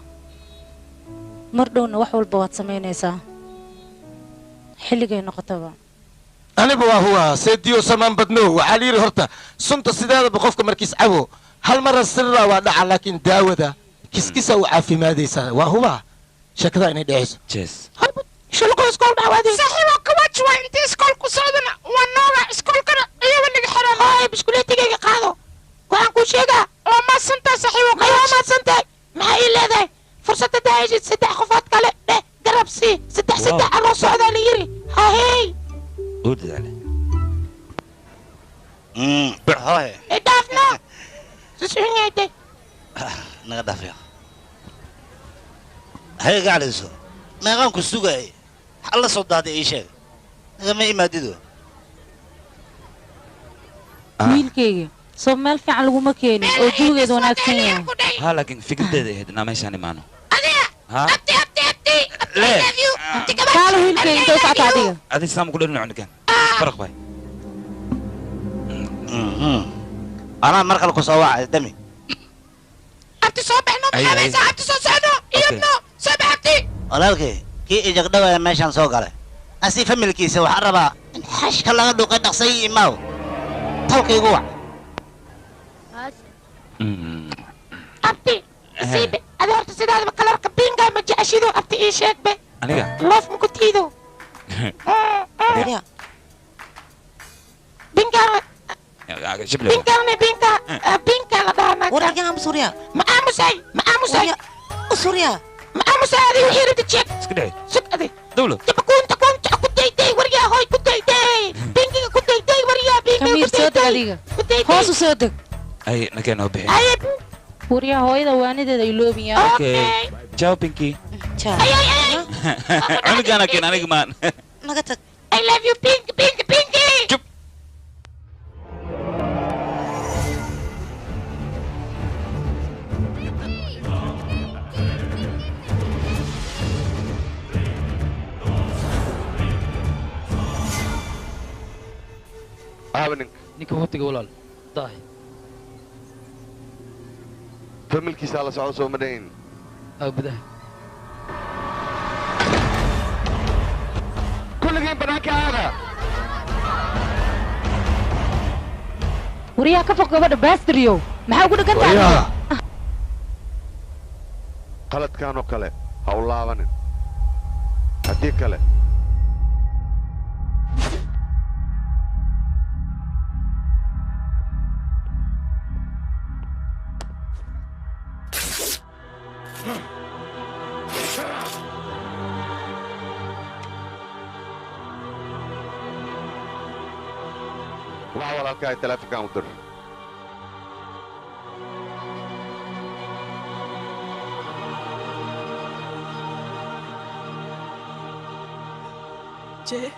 mar dhowna wax walba waad samaynaysaa xilligay noqotaba aniba waa huwa seediyo samaan badno waxaa la yidhi horta sunta sideedaba qofka markiis cabo hal mara sirra waa dhaca laakiin daawada kiskisa u caafimaadaysaa waa huba sheekada inay dhacayso jees shulqo iskool dhawaadey saxiibo kawaaj waa intii iskoolku socdana waa nooga iskoolkana iyaba naga xiran ay biskuleetigayga qaado waxaan kuu sheegaa waa maadsantaa saxiibo waa maadsantahay maxaa ii leedahay fursadda daayashid saddex qofood kale dheh garab sii saddex aloo socdaa la yidhi hahey ودعله هاي دافنا سسونيتي نقدر فيها هاي قاعد يسوي ما قام كسوقي الله صوت هذا اي شيء ما يمددوا wiilkayga soo meel fiican laguma keenin oo juugeeda wanaagsan yahay ها لكن فكرتي هدنا ماشي انا معنا ها kaalo wiilkayga intoo socota adiga هذه سام كل انه عندك فرق باي انا مركل كسوا دمي soo baxno maxaa saacabti soo socno iyadno soo baxabti walaalkii kii ijagdhawaya meeshaan soo galay asi familkiisa waxaa rabaa in xashka laga dhuuqay dhaqsay imaaw talkaygu wac abti siibe adi horta sidaadaba kalarka bingaa ma jeceshido abti ii sheeg be aniga loof maku tiido bingaa binka la dhahaa wararka amsurya ma aamusay surya ma aamusay adi wixii rabta jeeg iska dhexi sug adi dawlo kunta ku dayday waryaa hoy ku dayday binkiga ku dayday waryaa binkiga ku dayday hoos u soo deg ay nakeen noo bixin waryaa hooyada waanideeda ay loobiyaa okay ciao pinky cunugana keen aniga maan naga tag I love you pinky ninka waqtiga walaal daahi familkiisa la socdo soo madhayn gudaha kulligiin banaanka aada waryaa ka fog gabadha baastiryo maxaa ugu dhagan tahay qaladkan oo kale ha u laabanin haddii kale waxa walaalkahay teleefonkan u dir Jay.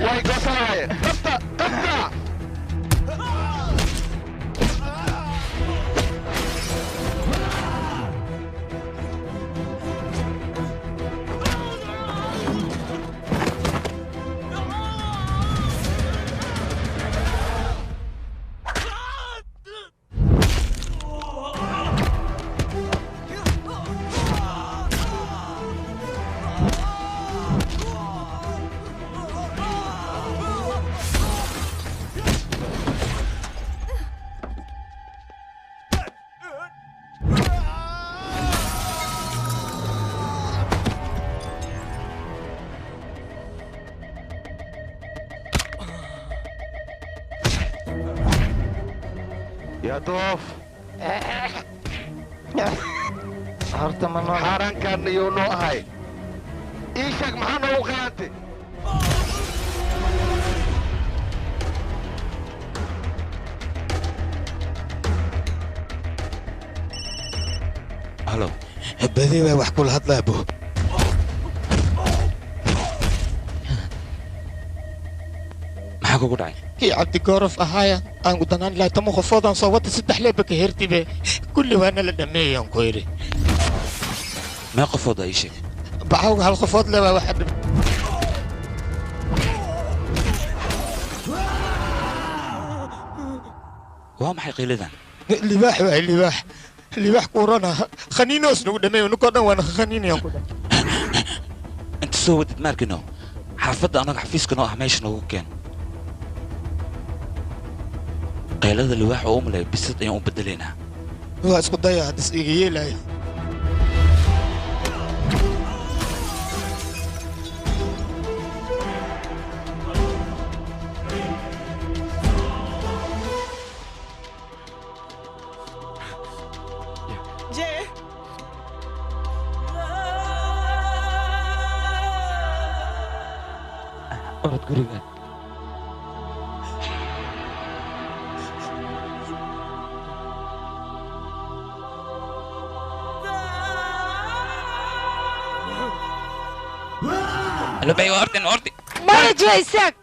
way goosanaayeen qabta يا دوف horta ma noo xaaraankan iyuu noo ahay ii sheeg maxaa noogu qaatay halo بدي وحكوا لها طلابو maxaa kugu dhacay كي عبد قرف أهايا أنا قدنا لا تمو خفوضا صوت سدح لي بك هرتي به كل وانا لدمي يوم كويري ما qofooda ii sheeg بعوق هالخفوض لا واحد waa maxay qiiladan libaax waay libaax kuurana khaniinoos nagu dhamay nukoo dhan waana khaniin yaan ku inta soo wadid maarkino xaafadda anaga xafiiskano ah meesha noogu keen qaylada libaax oo umlay bisad ayaan u bedelaynaa waa isku daya hadda is iga yeelaya orod guriga Halo bay orten orti. Maya Jaysak.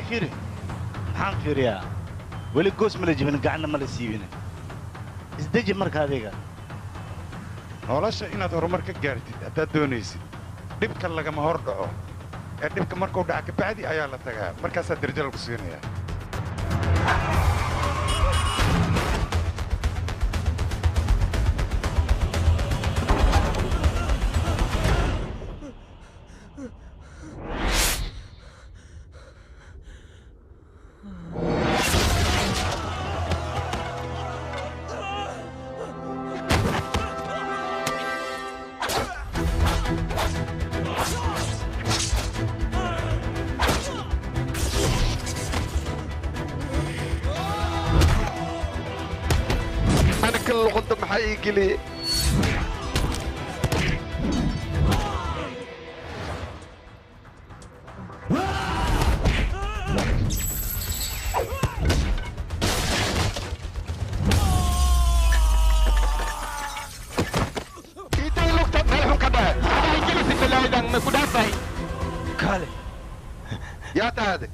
فيري محان فيريا ولي قوس ملا جبن قعنا ملا سيبنا ازدجي مرك هذيك nolosha inaad horumar ka gaartid haddaad doonaysid dhibka lagama hor dhaco ee dhibka markuu dhaca kabacdi ayaa la tagaa markaasaa darajo lagu siinayaa luqunta maxaa ii geliyey yaa tahade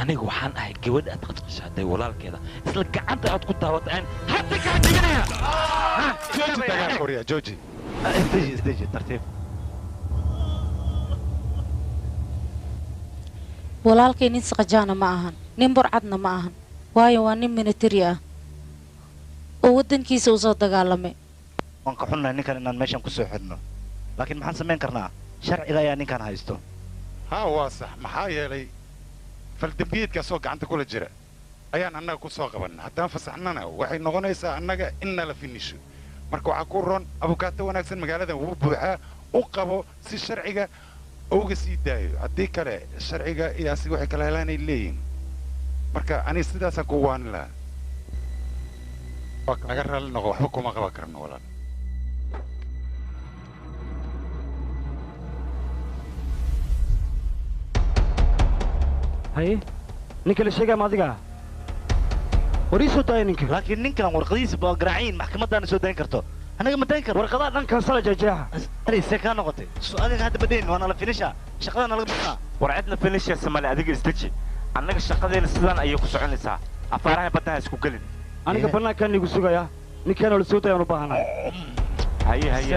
aniga waxaan ahay gabadh aad qadqashaaday walaalkeeda isla gacanta aad ku taawato aan hadda kaa dhiganaya jooji dagaal qorya jooji isdeji tartiib walaalkay nin saqajaana ma ahan nin burcadna ma ahan waayo waa nin militari ah oo waddankiisa u soo dagaalamay waan ka xunnahay ninkan inaan meeshan ku soo xidhno laakiin maxaan samayn karnaa sharciga ayaa ninkan haysto haa waa sax maxaa yeelay faldambiyeedkaasoo gacanta kula jira ayaan annaga ku soo qabanna haddaan fasaxnana waxay noqonaysaa annaga in nala finisho marka waxaa ku ron abukaato wanaagsan magaaladan wuu buuxaa u qabo si sharciga uga sii daayo haddii kale sharciga iyaasi waxay kala helaanay leeyihin marka aniga sidaasaan ku waanin lahaa waa naga raalli noqo waxba kuma qaban karno walaal haye ninka la sheegaya ma adiga warii soo daaya ninka laakiin ninkan warqadiisa baa garaaciin maxkamadaana soo dayn karto anaga ma dayn karno warqadaha dhankan sala jeexjeexa arise kaa noqotay su-aaliga hadda badayn waa nala finisha shaqada nalaga bixnaa war cidna finishaysa male adiga isdeji annaga shaqadeena sidaan ayay ku soconaysaa afaaraha baddaha isku gelin aniga bannaankaan igu sugayaa ninkaana la soo daayaan u baahanahay haye haye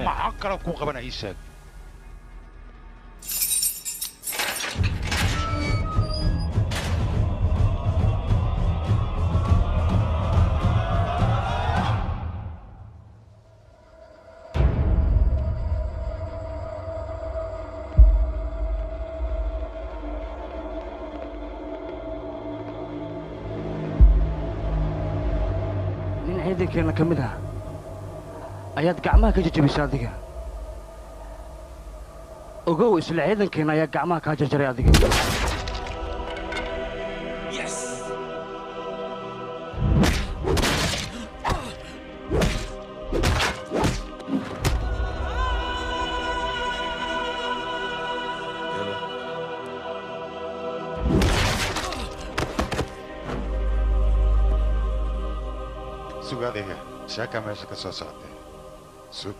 maxaa kale kuu qabana ii sheeg ciidankeena ka mid ah ayaad gacmaha ka jajabisay adiga ogow isla ciidankeena ayaa gacmaha kaa jarjaray adiga sugaadayga sheeka meesha ka soo socotay sug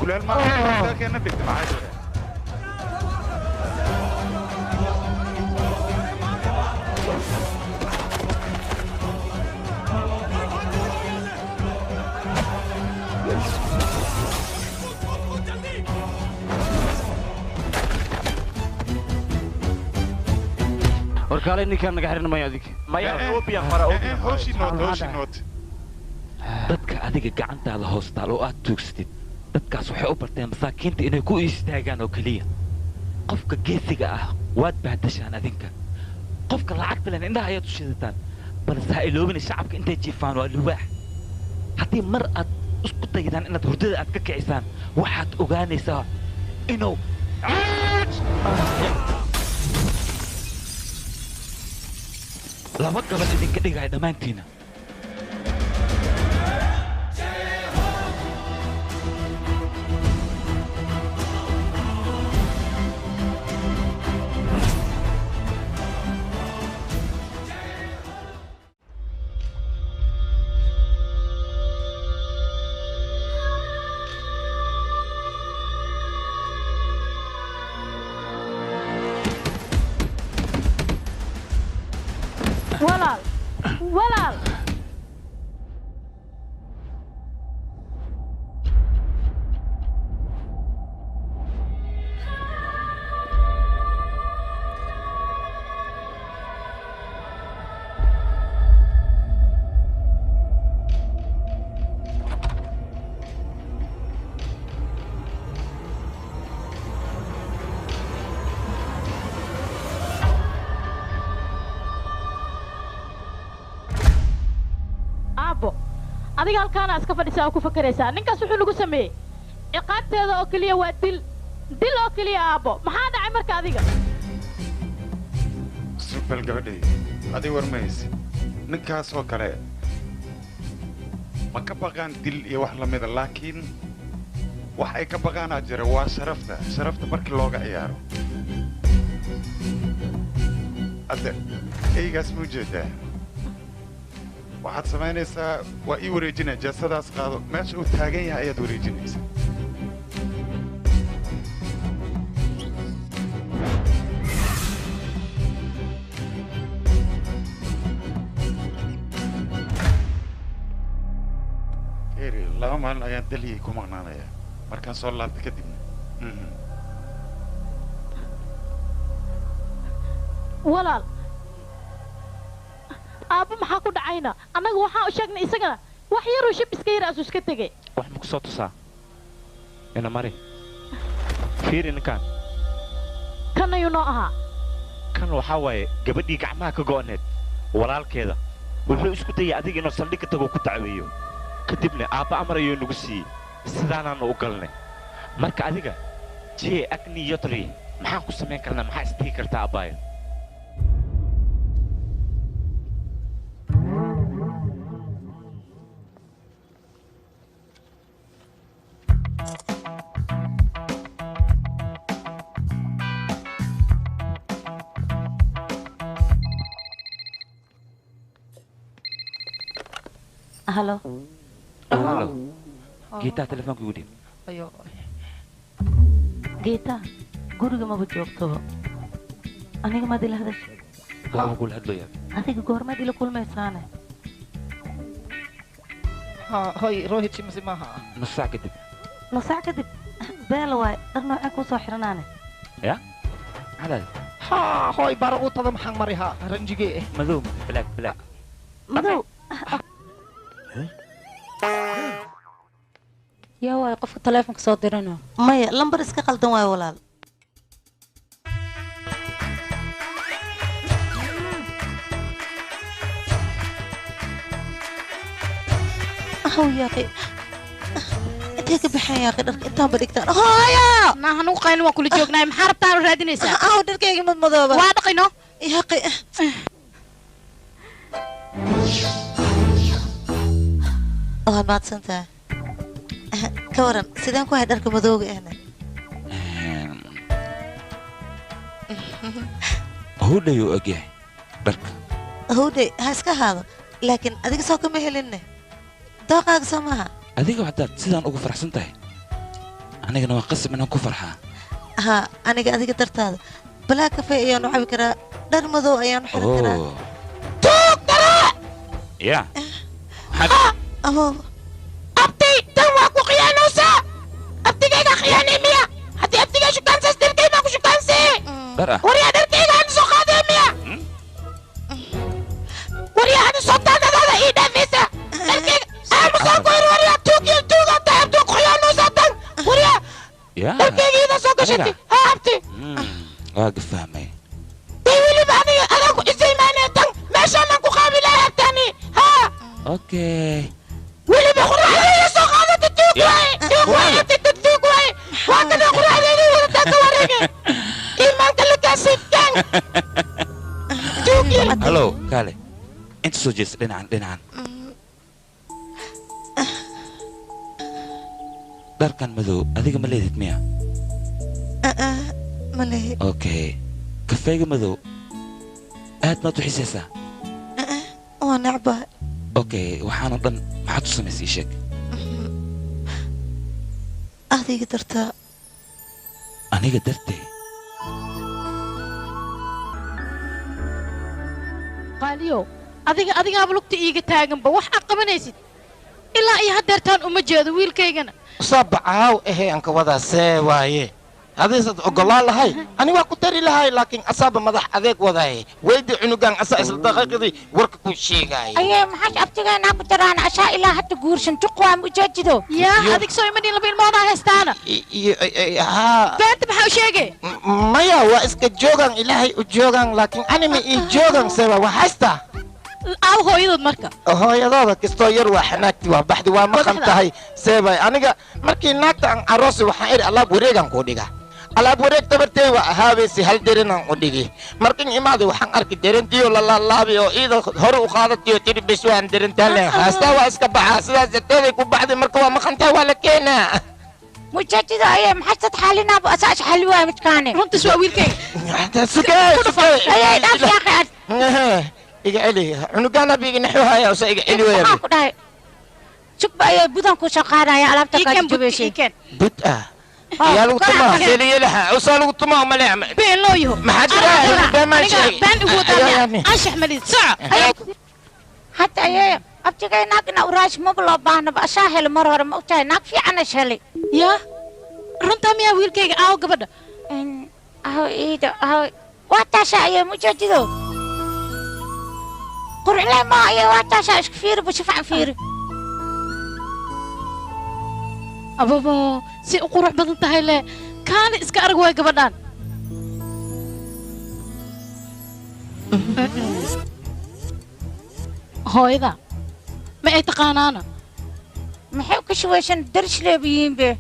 كلها ما كان نبيك معايا warkaale ninkaan naga xiran maya adig hooshii nood dadka adiga gacantaada hoostaal oo aad tuugsatid dadkaas waxay u barteen masaakiinta inay ku istaagaan oo keliya qofka geesiga ah waad bahdashaan adinka qofka lacagta len indhaha ayaad u shidataan balse ha iloobina shacabka intay jiifaan waa lubaax haddii mar aad isku daydaan inaad hurdada aad ka kicisaan waxaad ogaanaysaa inuu laba gabal idinka dhigaya dhammaantiina walaal adiga halkaana iska fadhisaa oo ku fakaraysaa ninkaas wuxuu nagu sameeyey ciqaabteeda oo keliya waa dil oo keliya aabbo maxaa dhacay marka adiga sugbal gabadhay adig warmaysa ninkaas oo kale ma ka baqaan dil iyo wax lamida laakiin wax ay ka baqaanaa jira waa sharafta markii looga ciyaaro hadda eygaas ma ujeedaa waxaad samaynaysaa waa ii wareejinaya jeesadaas qaado meesha uu taagan yahay ayaad wareejinaysaa eri 2 maalin ayaan daliyay ku maqnaanayaa markaan soo laabta kadibna walaal aabba maxaa ku dhacayna annaga waxaan u sheegnay isagana wax yaruu shib iska yar asu iska tegey wax ma ku soo tusaa ina mari fiiri ninkaan kan ayuu noo ahaa kan waxaa waaye gabadhii gacmaha ka go'oneed walaalkeeda wuxuu isku dayay adiga inuu saldhig ka tago ku dacweeyo kadibna aabba amar ayuu nagu siiyey sidaanaanu u galnay marka adiga jee agni yotri maxaan ku samayn karnaa maxaa isdhihi kartaa abbaayo halo halo geetaa telefoonka igu dhiib geeta guriga maba joogtoba aniga maad ila hadashay waa kula hadlaya adiga goormaad ila kulmaysaane hoy rohit simsi maaha nus saac kadib nus saac kadib beela waay dhar noocee kuu soo xiranaane ya maxaad hoy bara uu tada maxaan marihaa ranjigee madow black madow yaa waay qofka taleefonka soo dirana maya lambar iska qaldan waayo walaal aw yaaqi intee ka baxeen yaaqi dharka intaan badhigtaan hooyo naahan u qaylin waan kula joognaay maxaa rabtaa oo raadinaysaa aw dharkayga madmadooba waa dhaqino yaaqi waad mahadsantahay ka waran sideen ku hay dharka madooga ahna hudhayuu ogyahay dharka howdhay ha iska haado laakiin adiga soo kama helinne dooqaaga soo maaha adiga haddaad sidaan ugu faraxsan tahay anigana waa qasab inaan ku farxaa ها أنا قاعد أقدر هذا بلا كفاية أيام نحب كرا دار مذو أيام نحب كرا توك كرا يا أهو أبتي تواك وقيانوسا أبتي كيكا خياني ميا حتى أبتي كيشو كان سستر كيما كشو كان سي وريا در كيكا عندي سو خاذي ميا وريا عندي صوت هذا إيدا ميسا در كيكا أهم ساكو وريا توكي توكا تايب توك خيانوسا تن وريا يا در كيكا إيدا سو كشتي ها أبتي واقف فهمي تيولي بعدي أنا كو إزاي ماني تن ماشا مانكو قابلة تاني ها اوكي ولي بخور علي سو خاذي تتوك واي توك واي تتوك واي وكذا خور علي ولا تكوريني إيمان كلك أسيتان توكي هلو كالي انت سوجيس دينان داركان مذو أذيك مليدت ميا مليه اوكي كفاية مذو هات ما تحسسها وانا عبا اوكي وحانا ضن ما حد سمس يشك هذه قدرتها أنا قدرتي qaaliyow adiga ablugta iiga taaganba wax aad qabanaysid ilaa iyo hadeertaan uma jeedo wiilkaygana صبعاو إيه أنك وضع سوايه هذا صد أقول لهاي أنا وأقول تري لهاي لكن أصاب مضح هذاك وضعي ويدي عنقان أساس الدقيقة دي ورك كل شيء جاي أيه ما حد أبتغى أنا بتران عشاء إلى حتى قرشن تقوى مجدده يا هذيك سوي مني لبين موضوع هستانا ها بنت بحاول شيء ما يا واسك جوجان إلهي وجوجان لكن أنا مي جوجان سوا وحسته أو هو يضد مركب هو يضاد كستو يروح ناكتي وبحدي وما خمتهاي سيباي أنا مركي ناكت عن عروسي وحير الله بريغان كوديغا الله بريغ تبرتي وهابيسي هل ديرنا كوديغي مركي إمادي وحن أركي ديرن تيو لا الله بيو إذا هرو خاضت تيو تيري بسوان ديرن تالي هاستا واسكا بحاسدا زتالي وبعدي مركوا ما خمتها ولا كينا مجدده أيه محسد حالنا بأساس حلوة متكاني رنت سوا ويلكي سكاي أيه دافع يا أخي إيجالي عنقنا بيجي نحوها يا أستاذ إيجالي ويا بي شوف بقى بدن كوشقانا يا على بتاعك جبشي بدأ يا لو تما سيلي لها وصلوا تما وما نعمل بين لو يهو ما حد لا ما شيء بين هو تاني أشح مليت ساعة حتى أيه أبتغى ناقنا وراش مبلغ بان بأشاهل مرة موتى ناق في أنا شلي يا رنتم يا ويلكي أو قبل إن أهو إيدا أهو واتاشا أيه مجدده قرع ما أيه واتاشا إيش كفير بشفع فير أبابا سي قرع بدن تهيله كان إسكا أرجوا قبلان هو إذا ما أتقانانا محيوك شويشن درش لبيين به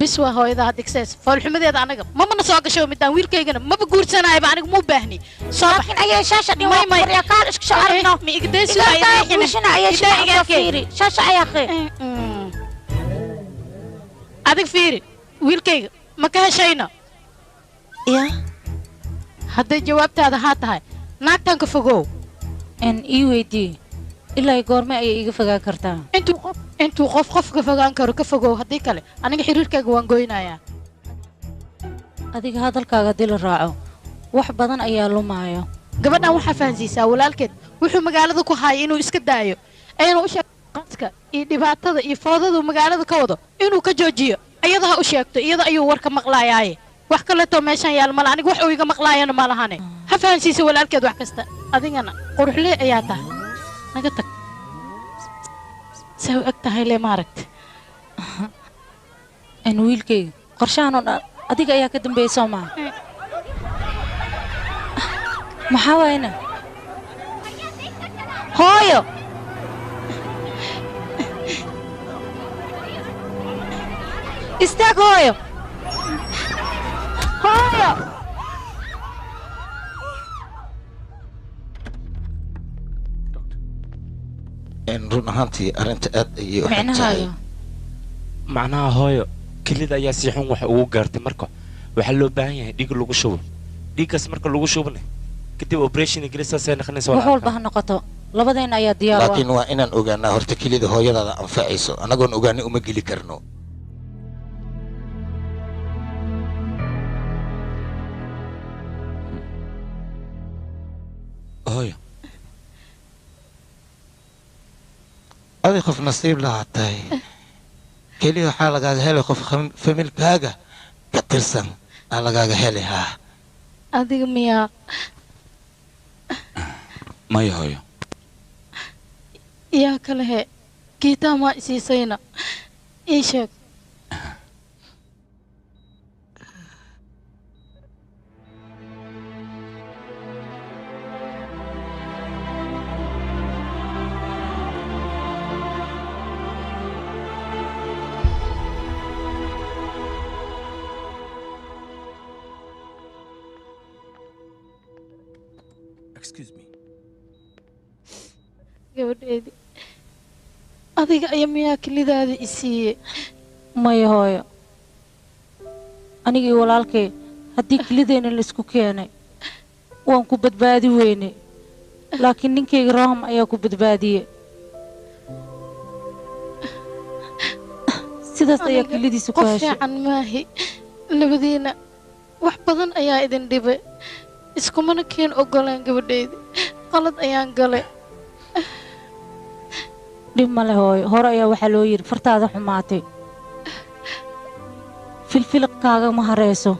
بسوا هو إذا هاديك ساس فالحمد هذا أنا ما من سواق شو متان ويل كيجنا ما بقول سنة يبقى أنا مو باهني لكن أي شاشة دي ما يا كار إيش شعرنا ما يقدرش لا وشنا أي شاشة فيري شاشة أي أخي هذيك فيري ويل كيج ما كان شينا يا هذا جوابت هذا هاتها ناكتن كفجو إن إيويدي إلا يقول ما يقفقا كرتا انتو قف كفقان كرو كفقو هدي كله أنا حريركا وان قوينايا adiga hadalkaaga dil raaco wax badan ayaa lumaayo gabadhan waxa fahansiisaa walaalkeed wuxuu magaalada ku haay inuu iska daayo ayna u sheegto iyo dhibaatada iyo foodada magaalada ka wado inuu ka joojiyo ayada ha u sheegto iyada ayuu warka maqlaayay wax kale to meeshan yaal mal aniga wax uu iga maqlaayana ma lahane ha fahansiisa walaalkeed wax kasta adigana quruxle ayaa tahay naga tag say u eg tahay lee maaragta aan wiilkayga qorshahan oo dhan adiga ayaa ka dambeeyay soo maaha maxaa waayna hooyo istaag hooyo hooyo run ahaantii arrinta aad ayay u xun tahay macnaha hooyo kelida ayaa si xun wax ugu gaartay marka waxaa loo baahan yahay dhiig lagu shubo dhiiggaas marka lagu shubana kadib operation ingiriisaasay noqonaysa wax walba ha noqoto labadeena ayaa diyaar laakiin waa inaan ogaanaa horta kelida hooyadaada anfacayso anagoon ogaani uma geli karno hooyo adi qof nasiib lahaa tahay keliya waxaa lagaaga helay qof familkaaga ka tirsan aa lagaaga heli haa adiga miyaa maya hooyo yaa kale he giitaa maa isiisayna ii sheeg gabadheedii adiga ayaa miyaa kelidaada i siiyey maya hooyo anigii walaalkay haddii kelideenna laisku keenay waan ku badbaadi weynay laakiin ninkayga raham ayaa ku badbaadiyey sidaas ayaa kelidiisa ku qof heshay fiican maahi labadiina wax badan ayaa idin dhibay iskumana keen ogolaan gabadheedii qalad ayaan galay dhib male hooyo hore ayaa waxaa loo yidhi fartaada xumaatay filfiliqkaaga ma harayso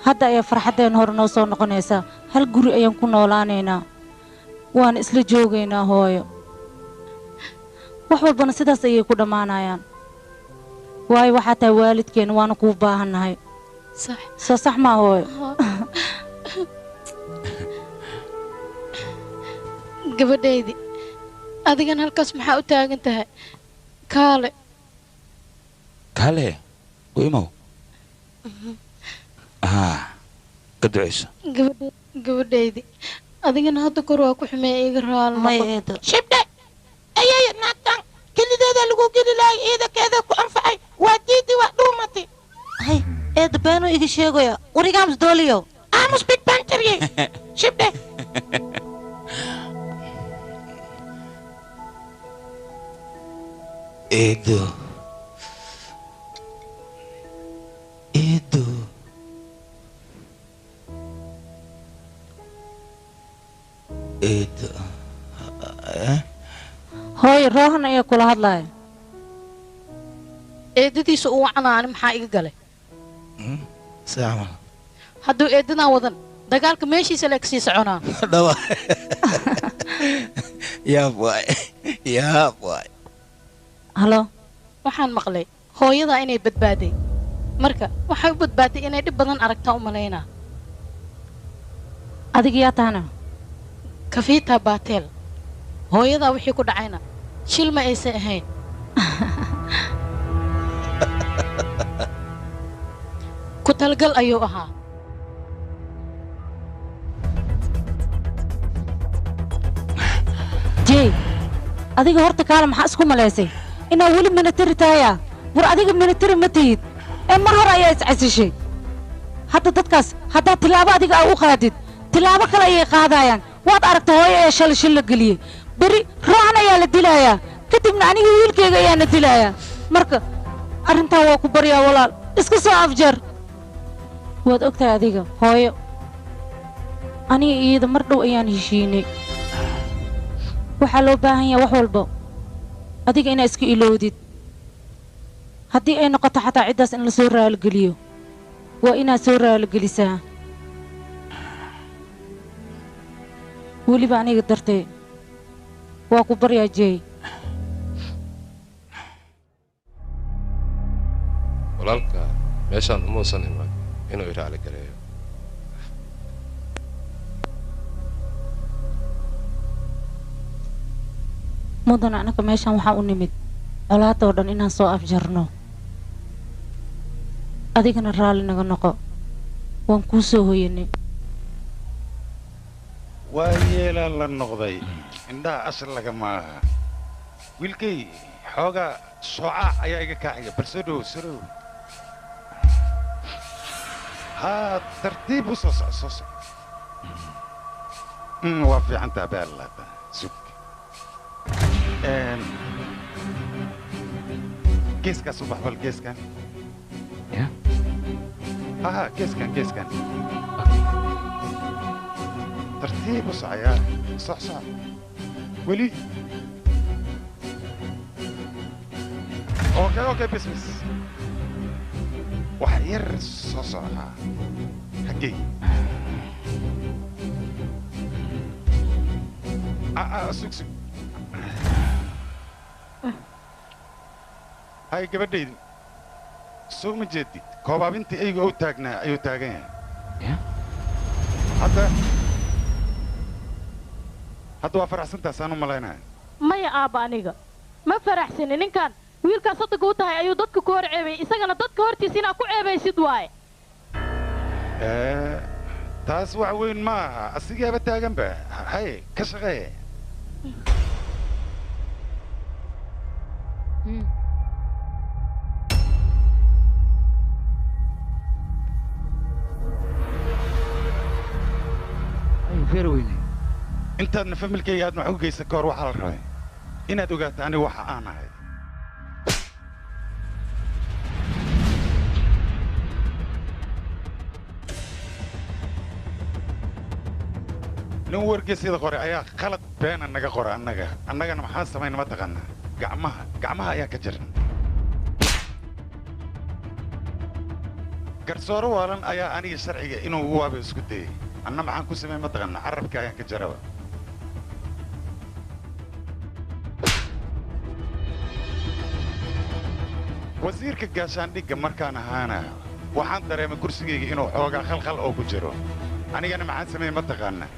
hadda ayaa farxaddeen hore noo soo noqonaysaa hal guri ayaan ku noolaanaynaa waana isla joogaynaa hooyo wax walbana sidaas ayay ku dhammaanayaan waayo waxaa tahay waalidkeenna waana kuu baahannahay soo sax maa hooyo gabadhaydii adigan halkaas maxaa u taagan tahay kaale kaale u imow ka ducayso gabadhaydii adigana hadda kor waa ku xumeeya iga raalnoqo shibdhe ayay naagtan kelideeda lagu geli lahay ciidankeeda ku anfacay waa diidii wax dhuumatay hay eeda beenu iga sheegaya warigaams dooliyo aamus big bantarye shibdhe eedo eedo eedo hooyo roohan ayaa kula hadlaya eedadiisa uu wacanaani maxaa iga galay saamal hadduu eedadan wadan dagaalka meeshiisa leeg sii soconaa dhawa yaab waay yaab waay halo waxaan maqlay hooyadaa inay badbaaday marka waxay u badbaaday inay dhib badan aragtaa u malaynaa adiga yaa tahana kafiitaa baateel hooyadaa wixii ku dhacayna shil ma aysan ahayn ku talgal ayuu ahaa jey adiga horta kaale maxaa isku malaysay inaa weli minatari tahayaa war adiga minatari ma tihid ee mar hore ayaa iscasishay hadda dadkaas haddaad tilaabo adiga aa u qaadid tilaabo kale ayay qaadayaan waad aragta hooyo ee shalay shil la geliyey beri roohan ayaa la dilayaa kadibna aniga wiilkayga ayaana dilayaa marka arrintan waa ku baryaa walaal iska soo afjar waad ogtahay adiga hooyo aniga iyada mar dhow ayaan heshiinay waxaa loo baahan yaha wax walba adiga inaa iska iloodid haddii ay noqoto xataa ciddaas in la soo raaligeliyo waa inaad soo raaligelisaa weliba aniga dartee waa ku baryaa jeey walaalka meeshaan umuusan iman inuu iraali gareeyo mudan anaka meeshaan waxaa u nimid colaadoo dhan inaan soo afjarno adigana raalli naga noqo waan kuu soo hoyanay waa yeelaan la noqday indhaha asal laga maaha wiilkay xoogaa soocaac ayaa iga kaacaya bal soo dhow soo dhow haa tartiib u soo soco soo soco waa fiicantaa baallada sug geeskaas u baxbal geeskan ها geeskan tartiib u socoyaa soc soc weli okay bis wax yar soo socohaa haggey sug hay gabadhaydi soo ma jeedid koobaabintii eyga u taagnaa ayuu taagan yahay hadda waa faraxsantaasaan u malaynaya maya aabba aniga ma faraxsani ninkan wiilkaas saddex u tahay ayuu dadka ku hor ceebay isagana dadka hortiisa inaad ku ceebaysid waaye taas wax weyn ma aha asigaaba taaganba hay ka shaqee intaadna familkayga aad wax u geysan ka hor waxaa la rabay inaad ogaato aniga waxa aan ahay nin wargeysyada qore ayaa qalad beena naga qora annagana maxaan samayna ma taqaanaa gacmaha ayaa ka jiran garsooro waalan ayaa aniga sharciga inuu ugu waaba isku dayay anna maxaan ku samay ma taqaanaa carabka ayaan ka jaraba wasiirka gaashaandhigga markaan ahaana waxaan dareemay kursigayga inuu xoogaa khalkhal oo ku jiro anigana maxaan sameeyey ma taqaanaa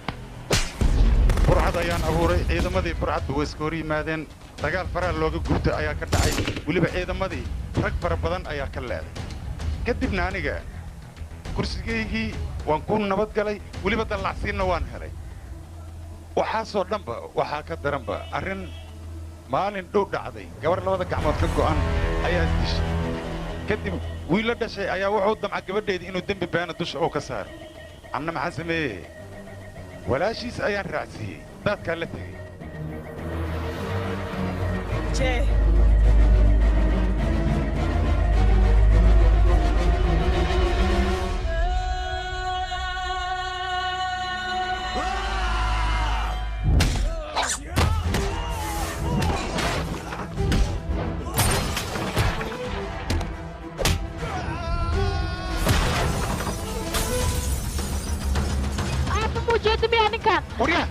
burcad ayaan abuuray ciidamadii burcadba way iska hor yimaadeen dagaal faraha looga gubtay ayaa ka dhacay weliba ciidamadii rag fara badan ayaa ka leeday kadibna aniga kursigaygii waan ku nabad galay weliba dallacsiinna waan helay waxaasoo dhanba waxaa ka daranba arrin maalin dhow dhacday gabar labada gacmood ka go'an ayaa isdishay kadib wiillo dhashay ayaa wuxuu damca gabadheedii inuu dembi beena dusha oo ka saaro anna maxaan sameeyey walaashiis ayaan raacsiiyey daadkaa la tegey وريا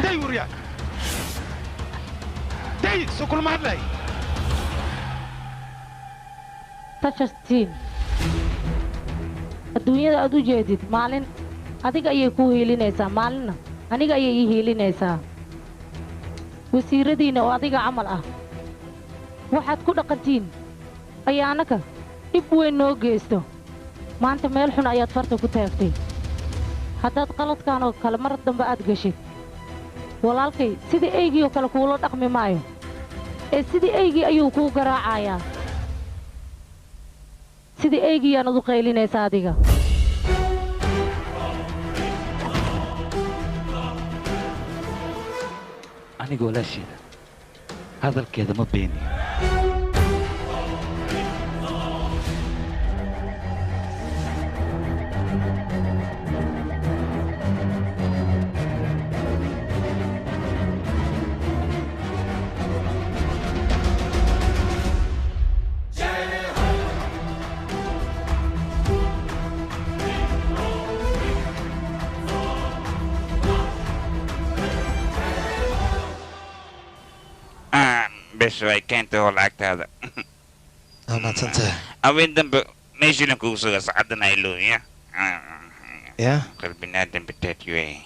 داي وريا داي سوكل مادلاي tashastiin adduunyada aad u jeedid maalin adiga ayay ku hiilinaysaa maalinna aniga ayay ii hiilinaysaa wasiiradiinna oo adiga camal ah waxaad ku dhaqantiin ayaa annaka dhib weyn noo geysto maanta meel xun ayaad farta ku taagtay haddaad qaladkaan oo kale mar dambe aad geshid walaalkay sidii eygii oo kale kuula dhaqmi maayo ee sidii eygii ayuu kuu garaacayaa sidii eygii yaanad u qaylinaysa adiga aniga walaasheeda hadalkeeda ma beeniyo بس واي كانت هو العكت هذا ما تنتهي أوين دم ماشي لك وصل صعدنا إلو يا يا قلب النادم بالتاتيوي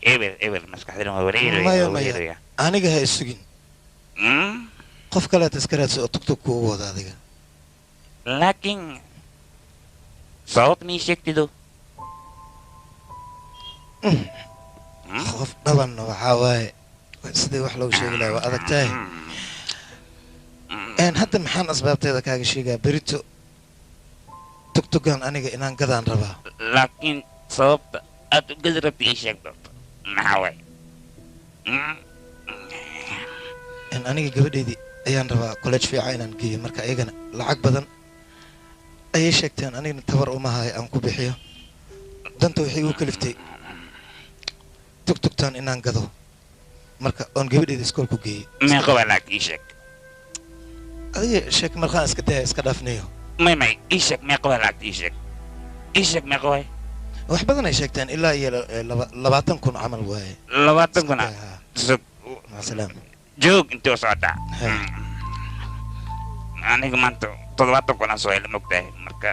إبر مسك حدا ما وريه ما يا أنا جاي السجن قف كلا تذكرات توك توك ووضع ذيك لكن صوت ميشك تدو خوف طبعا وحاواي sidii wax loogu sheegi lahaa waa adag tahay hadda maxaan asbaabteeda kaaga sheegaa berito tugtugan aniga inaan gadaan rabaa laakiin sababta aad u gadi rabta ii sheeg doonto maxaa waay aniga gabadheydii ayaan rabaa college fiican inaan geeyo marka iyagana lacag badan ayay sheegteen anigana tabar uma hayo aan ku bixiyo danta waxay igu kaliftay tugtugtan inaan gado marka oon gabadheeda iskoolku geeyey meeqa waa lacag ii sheeg adiga sheeg markaan iska daya iska dhaafnayo may ii sheeg meeqa waa lacagta ii sheeg meeqa waay wax badan ay sheegteen ilaa iyo 20,000 camal waaye 20,000 masalaam joog intii u socotaa aniga maanta 70,000 aan soo helay mogtahay marka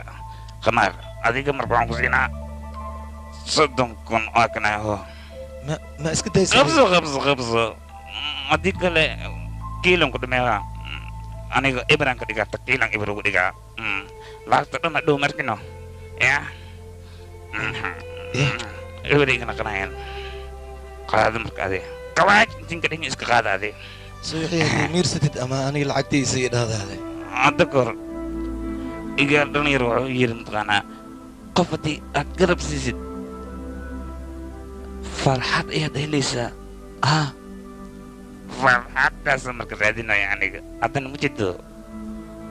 khamaar adiga marka waxaan ku siinaa 30,000 oo kana ho ما اسكت دايس خبز هذيك كيلو كده ما أنا إبران كده كيلو إبرو كده لا ترى دو مركنو يا إبري كنا كناين قاعد مركادي كواج تين كده إسك قاعد هذه صحيح مير ستة أما أنا العقدي سيد هذا أذكر إيجار دنيرو يرن تكانا قفتي أقرب سيد farxad ayaad helaysaa farxaddaasa marka raadinaya aniga haddana ma jirto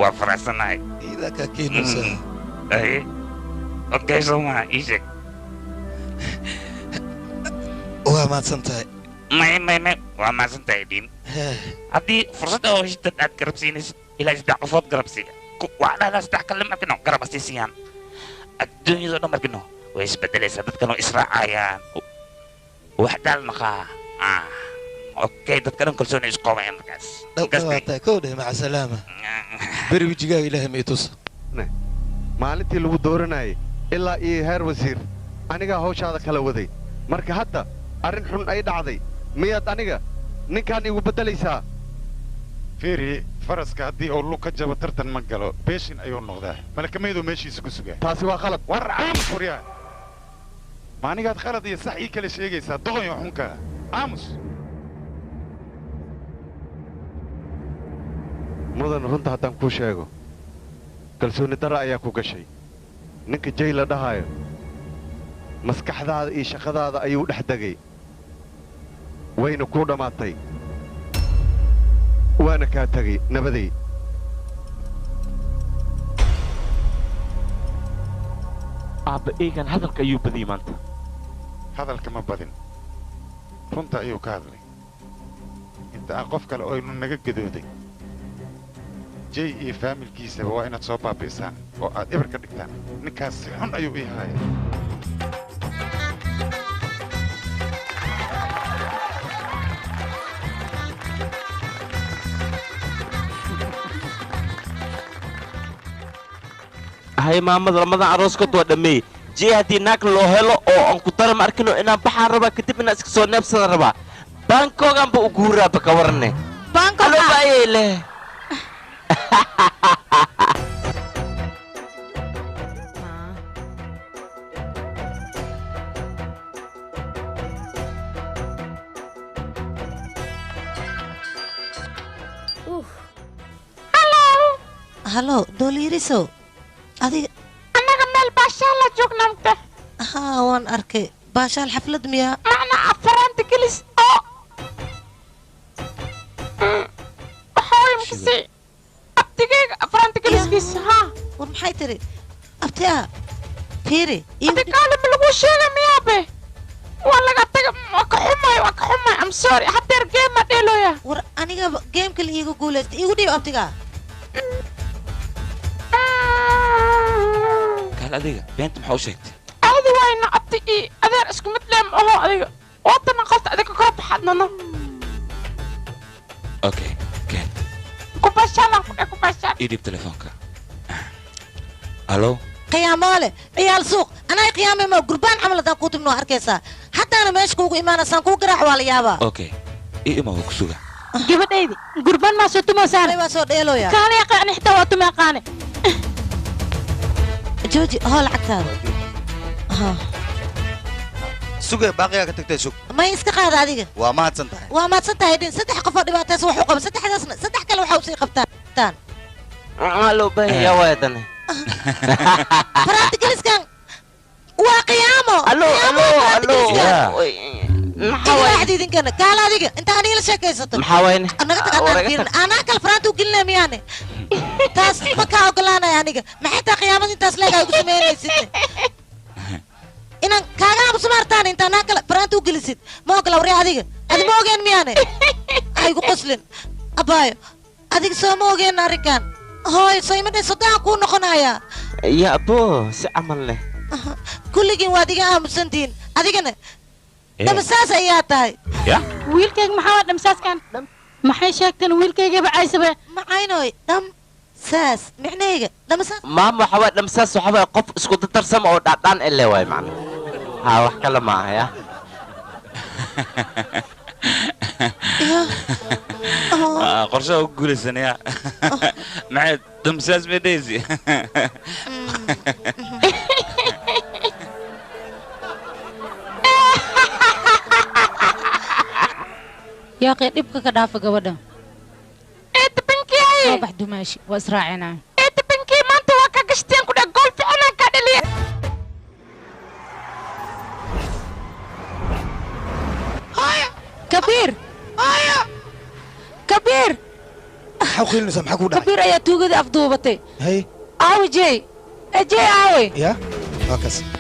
waa faraxsanahay idaa kaa keenaysaa okay soo maha ii sheeg waa mahadsan tahay may waa mahadsan tahay dhiin haddii fursad oo heshid dad aad garabsiinaysid ilaa 3 qofood garabsiiga waa dhahdaa 3 kale markino garab asiisiyaan adduunyadoo dhan markino way isbedelaysaa dadkan oo israacayaan وحدال نقا اوكي دكان كل سنه اسقوم امكاس دكان كوده مع السلامه بري وجهه الهي ميتوس maalintii lagu dooranayay ilaa iyo heer wasiir aniga hawshaada kala waday marka hadda arrin xun ay dhacday miyaad aniga ninkan igu bedelaysaa fiiri faraska haddii uu lug ka jabo tartan ma galo beeshin ayuu noqdaa malakamaydu meeshiisa ku sugaa taasi waa qalad war aamus furyaa ما أنا قاعد خلط يصحي كل شيء جيسا ضغني وحنكا عامس mudan runta haddaan kuu sheego kalsooni darra ayaa ku gashay ninka jay la dhahayo maskaxdaada iyo shaqadaada ayuu dhex degay wayna kuu dhammaatay waana kaa tegay nabaday aabba eegan hadalka ayuu badiyey maanta hadalka ma badin runta ayuu ka hadlay inta aan qof kale oo naga gadooday jay iyo faamilkiisaba waa inaad soo baabi'isaan oo aad eber ka dhigtaan ninkaas si xun ayuu ii haaya hay maamada lamadan arooskood waa dhameeyey jee haddii naag loo helo oo aan ku dara ma arkino inaan baxaan rabaa kadib inaan iska soo neebsada rabaa baankoogaanba u guuraaba ka waranne ayay leh halo dooliirisow adiga annaga meel baashaal la joognamta haa waan arkay baashaal xaflad miyaa macna afaraanta gelis oo waxaa imkasi abtigeyga afaraanta geliskiisa haa war maxay tiri abtiaa fiiri adikaale ma lagu sheega miyaabe waa laga taga waa ka xumay am sorry hadeer geema dheelooya war aniga geemka la iiga guulaysta iigu dhiib abtigaa قال أديك بنت محوشت عادي وين عبتي إيه أدير اسكو متلم أهو أديك وطنا قلت أديك كرب حدنا أوكي كان baashaalaan ku baashaan ii dhiib telefoonka alo قيامة عيال سوق أنا قيامة ما قربان عمل ذا كوت منو هركيسا حتى أنا ماشي كوكو إيمان أسان كوكو راح والي يابا اوكي ii ima ku suga gabadhaydi gurbaan maa soo tumo saar أيوة سو ديلو يا kaana yaqaani xitaa waa tuma yaqaani جوجي هول عكتار ها سوق باقي كتكتي سوق ما يستقاد هذيك وما تنتهي وما تصدق هيدين صدح قفا دباتاس وحقوق صدح داسنا صدح كلا وحوسي قبطان الو به يا ويدنا فرات جلس كان وقيامه الو محاوين واحد يدين كان قال هذيك انت اني لا شيكيسط محاوين انا قلت انا كل فرانتو قلنا مياني تاس مكا قلنا يعني ما حتى قيامه تاس لا قاعد سمينيسيت إن كاغا بسمارتان انت ناكل فرانتو جلست ما قال وري هذيك هذه ما وجين مياني هاي قصلن ابايو هذيك سو ما وجين ناركان هاي سيمني صدق اكون نقنايا يا ابو سعمل له كل جين واديك امسنتين هذيك انا دمساس اياتاي يا wiilkayga maxaa waa dhamsaaskan maxay sheegteen wiilkayga bacaysabe معاينوي دم ساس معنيga دمساس maam waxa waa dhamsaas waxa waa qof isku darsan oo dhaadhaan ile way macna ha wax kala ma aha qorshaha u guulaysanaya maxay damsaas medaysi يا أخي دبك كدافة قبدا إنت بنكي صباح دماشي وإسراعنا إنت بنكي ما أنت واقع قشتين كده قول في أنا كده هايا كبير هايا كبير حوخيل نسام حكو داعي كبير يا توجد أفضوبتي هي عاوي جاي جاي عاوي يا هكذا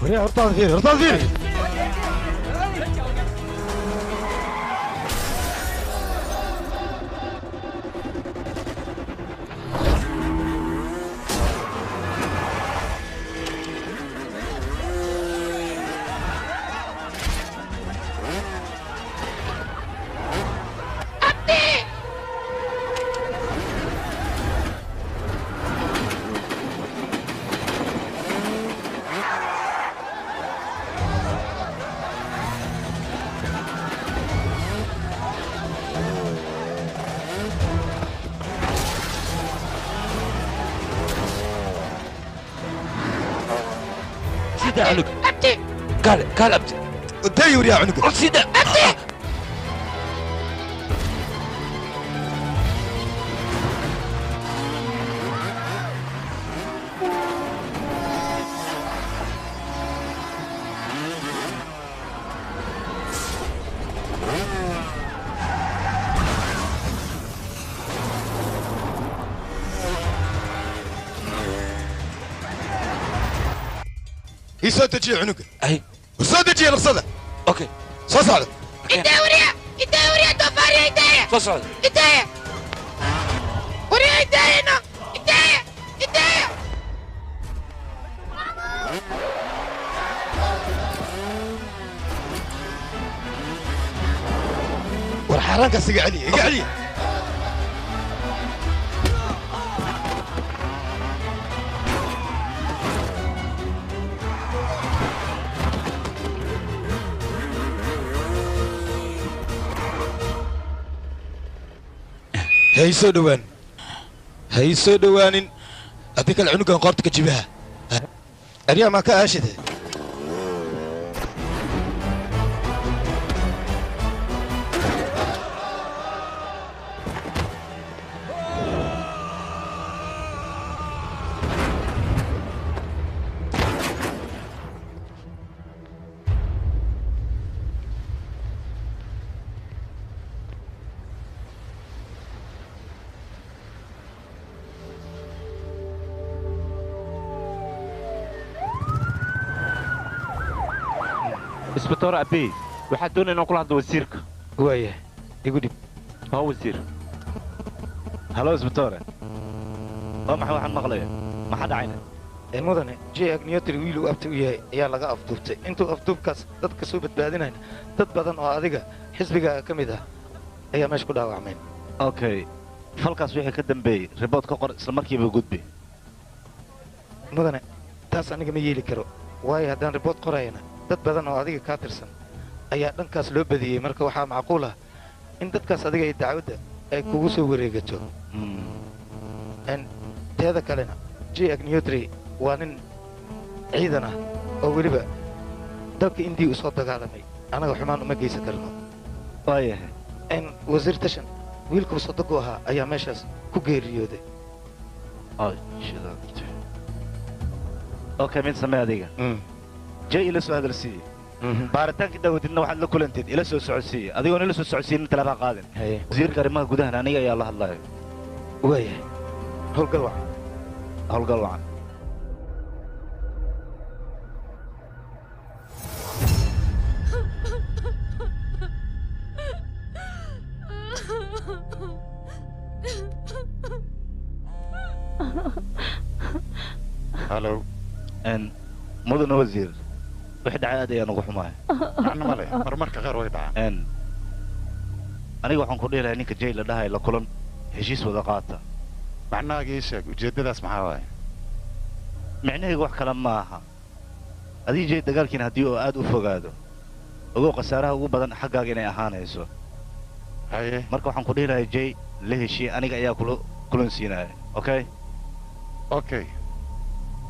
وريها هرطان فيني هرطان فيني سيدا عنق أبتي قال أبتي دايور يا عنق سيدا أبتي يسود تجي عنق أي وسود تجي رصده أوكي صوص هذا إداوريا توفاريا إدايا فصل إدايا وريا إدايا هنا إدايا والحرانك سيق علي علي hay soo dhowaan hay soo dhowaanin haddii kale cunugan qoorta ka jibaha aryaa maa ka aashide isbitoor abey waxaad doonaya inaan kula hadlo wasiirka waaya igu dhib haa wasiir halo isbitoore waa maxay waxaan maqlaya maxaa dhacayna mudane j agniyotri wiil uu abti u yahay ayaa laga afduubtay intuu afduubkaas dadka soo badbaadinayna dad badan oo adiga xisbigaaga ka mid ah ayaa meesha ku dhaawacmeen okay falkaas wixii ka dambeeyey ribood ka qor isla markiiba gudbi mudane taas aniga ma yeeli karo waayo haddaan ribood qorayana dad badan oo adiga kaa tirsan ayaa dhankaas loo badiyey marka waxaa macquul ah in dadkaas adiga ay dacwadda ay kugu soo wareegato teeda kalena j agniyotri waa nin ciidan ah oo weliba dalka indiya u soo dagaalamay annaga xumaan uma geysan karno waayahay wasiir tashan wiilkuu sodogu ahaa ayaa meeshaas ku geeriyooday okay mid samee adiga jay ila soo hadalsiiye baaritaankii daawadidna waxaad la kulanteed ila soo socodsiiye adigoon ila soo socodsiinin talaabaa qaadin wasiirka arrimaha gudahan aniga ayaa la hadlayo waayahay howlgal wacan howlgal wacan halo mudane wasiir wixii dhacay aad ayaan ugu xumahay macno male marmarka qaar way dhacaan aniga waxaan ku dhihi lahay ninka jay la dhahay la kulan heshiis wada qaata macnahaaga ii sheeg ujeeddadaas maxaa waaye micnahayga wax kale ma aha adii jay dagaalkiina haddii oo aad u fogaado ogow khasaaraha ugu badan xaggaaga inay ahaanayso haye marka waxaan ku dhihi lahay jay la heshiye aniga ayaa kulan siinaya okay okay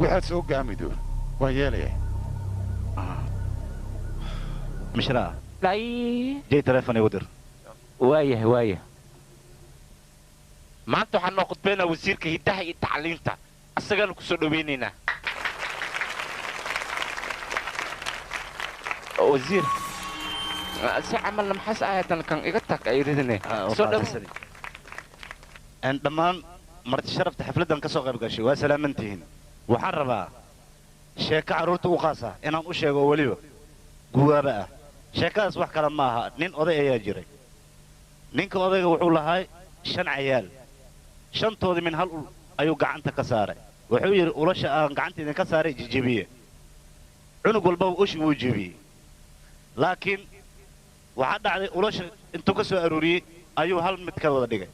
waxaad soo gaamido waan yeelaya mishraa jay telefon igu dir waayahay waaya maanta waxaan noo khudbaynaa wasiirka hiddaha iyo tacliinta asagaanu ku soo dhowaynaynaa wasiir si camalna maxaas aayadan kan iga tag ay ridine soo dhow dhammaan marti sharafta xafladdan ka soo qayb gashay waa salaamantihiin waxaan rabaa sheeko carruurta u qaasa inaan u sheego oo weliba guwaaba ah sheekadaas wax kale ma aha nin oday ayaa jiray ninka odayga wuxuu lahaa 5 cayaal shantoodii min hal ul ayuu gacanta ka saaray wuxuu yidhi ulasha aan gacanta idinka saaray jijibiye cunug walbaba ushi wuu jebiyey laakiin waxaa dhacday ulasha intuu ka soo aruuriyey ayuu hal mid ka wada dhigay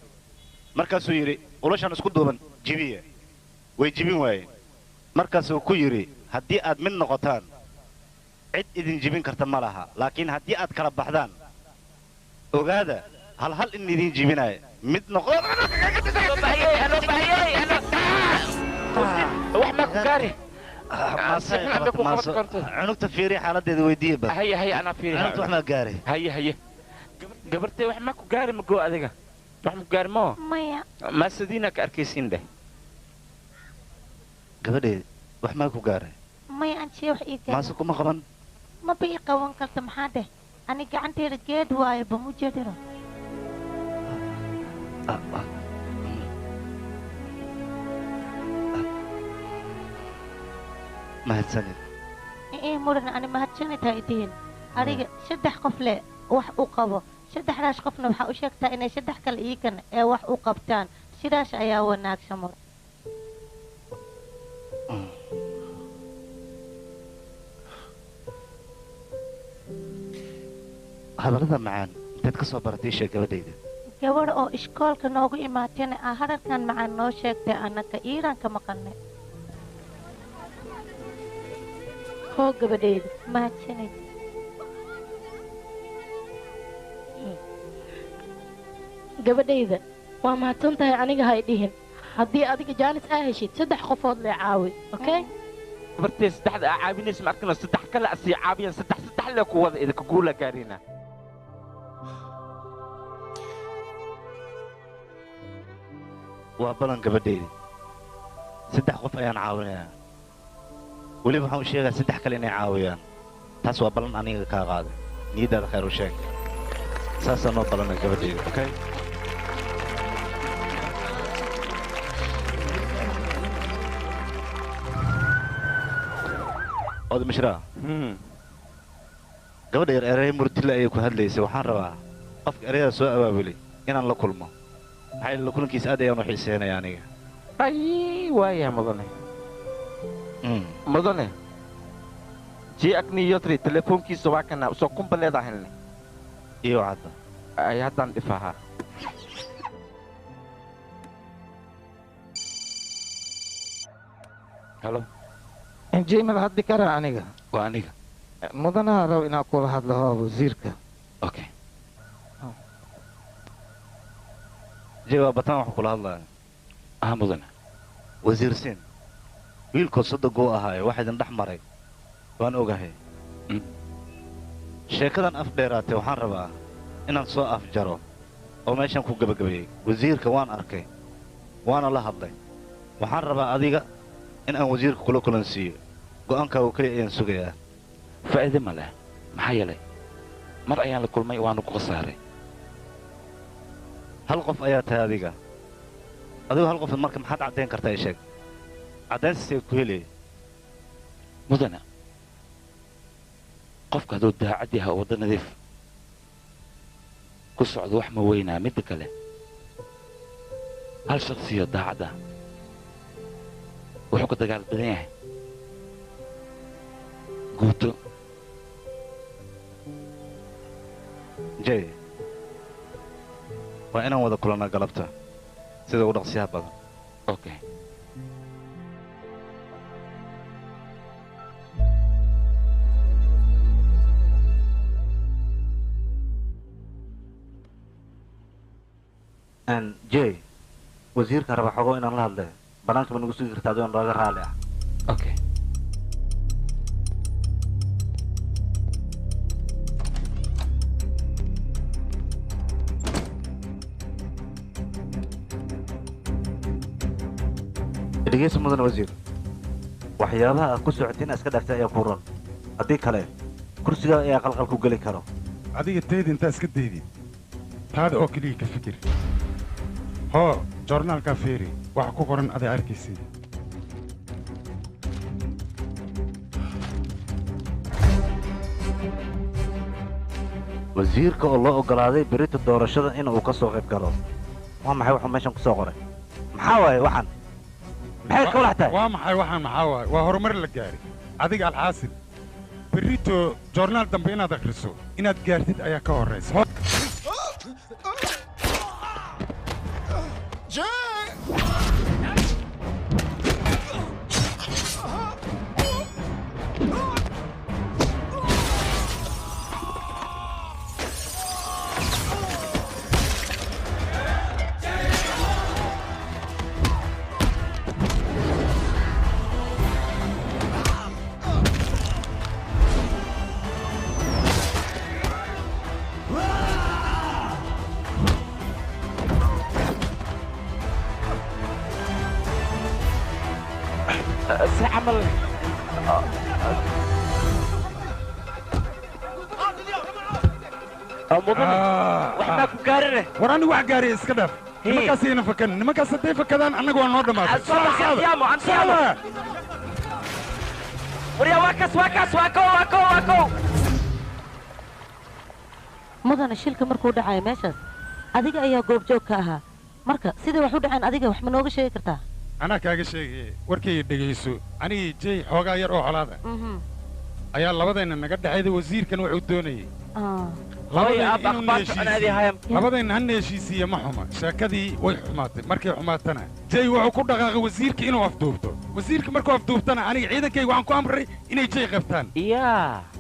markaasuu yidhi ulashan isku duuban jibiye way jibin waayeen markaasuu ku yidhi haddii aad mid noqotaan cid idin jibin karta ma laha laakiin haddii aad kala baxdaan ogaada hal hal in idin jibinaya mid noqon wax ma ku gaari cunugta fiiri xaaladeeda weydiiye bas haye haye anaa fiiri cunugta wax maa gaari haye haye gabartay wax ma ku gaari ma goo adiga wax ma ku gaari moo maya maasadiina ka arkaysiin dheh gabadheed wax maa ku gaaray maya antiye wax ii gaar maase kuma qaban maba ii qaban karta maxaa dheh ani gacanteeda geed waayo bamu jeedino mahadsanid mudan ani mahadsanidha idiin adiga 3 qof leh wax u qabo 3daas qofna waxaa u sheegtaa inay 3 kale iikan ee wax u qabtaan sidaas ayaa wanaagsan mar hadallada macaan intaad ka soo baratay sheeg gabadhayda gabadh oo iskoolka noogu imaatayna aa hadalkan macaan noo sheegtay annaka iiraan ka maqalnay hoo gabadhayda mahadsanid gabadhayda waa mahadsan tahay aniga hay dhihin haddii adiga jaanis aa heshid 3 qofood lee caawi okay bartee saddexda aa caabinaysa markana saddex kale asii caabiyaan saddex lee ku wada idinka guula gaarina waa balan gabadhaydi 3 qof ayaan caawinayaa weliba waxaan u sheegaa 3 kale inay caawiyaan taas waa balan aniga kaa qaaday niyaddaada khayr u sheeg saasaan noo balanay gabadhaydi okay ood mishraa gabadha yar erey murtile ayay ku hadlaysay waxaan rabaa qofka ereyada soo abaabulay inaan la kulmo maxaa yeele la kulankiisa aad ayaan u xiiseynaya aniga ay waaya mudane jii agni yotri telefoonkiisa waa kana soo kumba leedahay iyo cadda ay haddaan dhifahaa halo injii mada hadli karaa aniga waa aniga mudanaha raw inaa kula hadlo waa wasiirka okay jee waa bataan wax kula hadlaya mudane wasiir siin wiilkood sodogoo ahaaye wax idin dhex maray waan ogahay sheekadan af dheeraatee waxaan rabaa inaan soo afjaro oo meeshaan ku gebagabeeyey wasiirka waan arkay waana la hadlay waxaan rabaa adiga in aan wasiirka kula kulansiiyo go'aankaagu keliya ayaan sugayaa faa'iide ma leh maxaa yeelay mar ayaan la kulmay waanu ku khasaaray hal qof ayaa tahay adiga adigu hal qof marka maxaad caddayn kartaa sheeg caddaynsiisay ku helaya mudana qofka hadduu daacad yahay waddo nadiif ku socdo wax ma weynaa midda kale hal shakhsiyo daacadda wuxuu ka dagaal badan yahay guuto jay waa inaan wada kulannaa galabta sida ugu dhaqsiyaha badan okay jay wasiirka raba xogo inaan la hadle bannaanka ma nagu sugi kartaa adoon nooga raalli ah okay dhegeysa mudan wasiir waxyaabaha aad ku socotay inaad iska dhaaftay ayaa ku ran haddii kale kursigaa ayaa qalqal ku geli karo adiga tayda intaa iska daydid taada oo keliya ka fikir hoo joornaalkaa feeri waxa ku qoran aday arkaysid wasiirka oo loo oggolaaday berita doorashada in uu ka soo qayb galo waa maxay wuxuu meeshan ku soo qoray maxaa waaye waxaan maxay ka walax tahay waa maxay waxaan maxaa waaye waa horumar la gaaray adiga alxaasil berrito joornaal dambe inaad akhriso inaad gaartid ayaa ka horraysa عمل waxbaa ku gaarane war anigu wax gaariya iska dhaaf nimankaas ayna fakan nimankaas hadday fakadaan annaga waa noo dhammaatay waryaa waa kow mudana shilka markuu dhacayo meeshaas adiga ayaa goobjoog ka ahaa marka sidai wax u dhaceen adiga wax ma nooga sheegi kartaa anaa kaaga sheegaya warkayga dhegayso anigii jay xoogaa yar oo colaada ayaa labadayna naga dhexayda wasiirkan wuxuu doonayey labadayna hana heshiisiiye ma xuma sheekadii way xumaatay markay xumaatana jay wuxuu ku dhaqaaqay wasiirka inuu afduubto wasiirka markuu afduubtana aniga ciidankayga waxaan ku amray inay jay qabtaan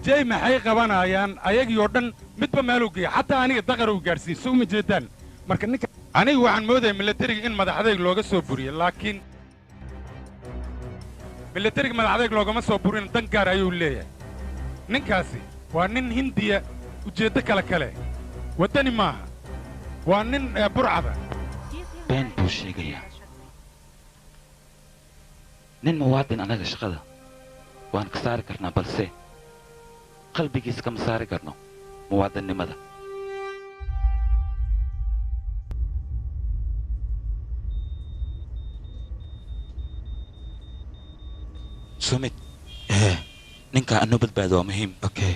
jay maxay qabanayaan ayagii oo dhan midba meeluu geeya xataa aniga daqar uu gaadhsiiye soo ma jeedaan marka ninka aniga waxaan moodaya milatariga in madaxdayg looga soo buriyo laakiin milatariga madaxdayg loogama soo burin dan gaar ayuu leeyahay ninkaasi waa nin hindiya ujeeddo kale waddani maaha waa nin burcada been buu sheegayaa nin muwaadin annaga shaqada waan ka saari karnaa balse qalbigiis kama saari karno muwaadinnimada sumid ninka anoo badbaado waa muhiim okay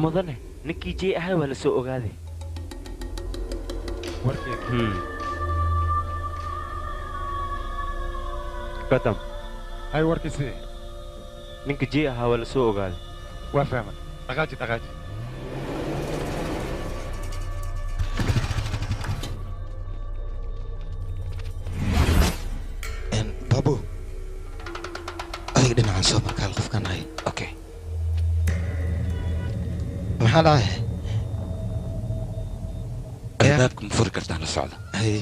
mudane ninkii jey ahay waa la soo ogaaday badam hay warkiisi ninka jey ahaa waa la soo ogaaday waa fahmay dhaqaaji babu adiga dhinacan soo markaal qofkan hay okay maxaa dhacay albaabka ma furi kartaan la socda hay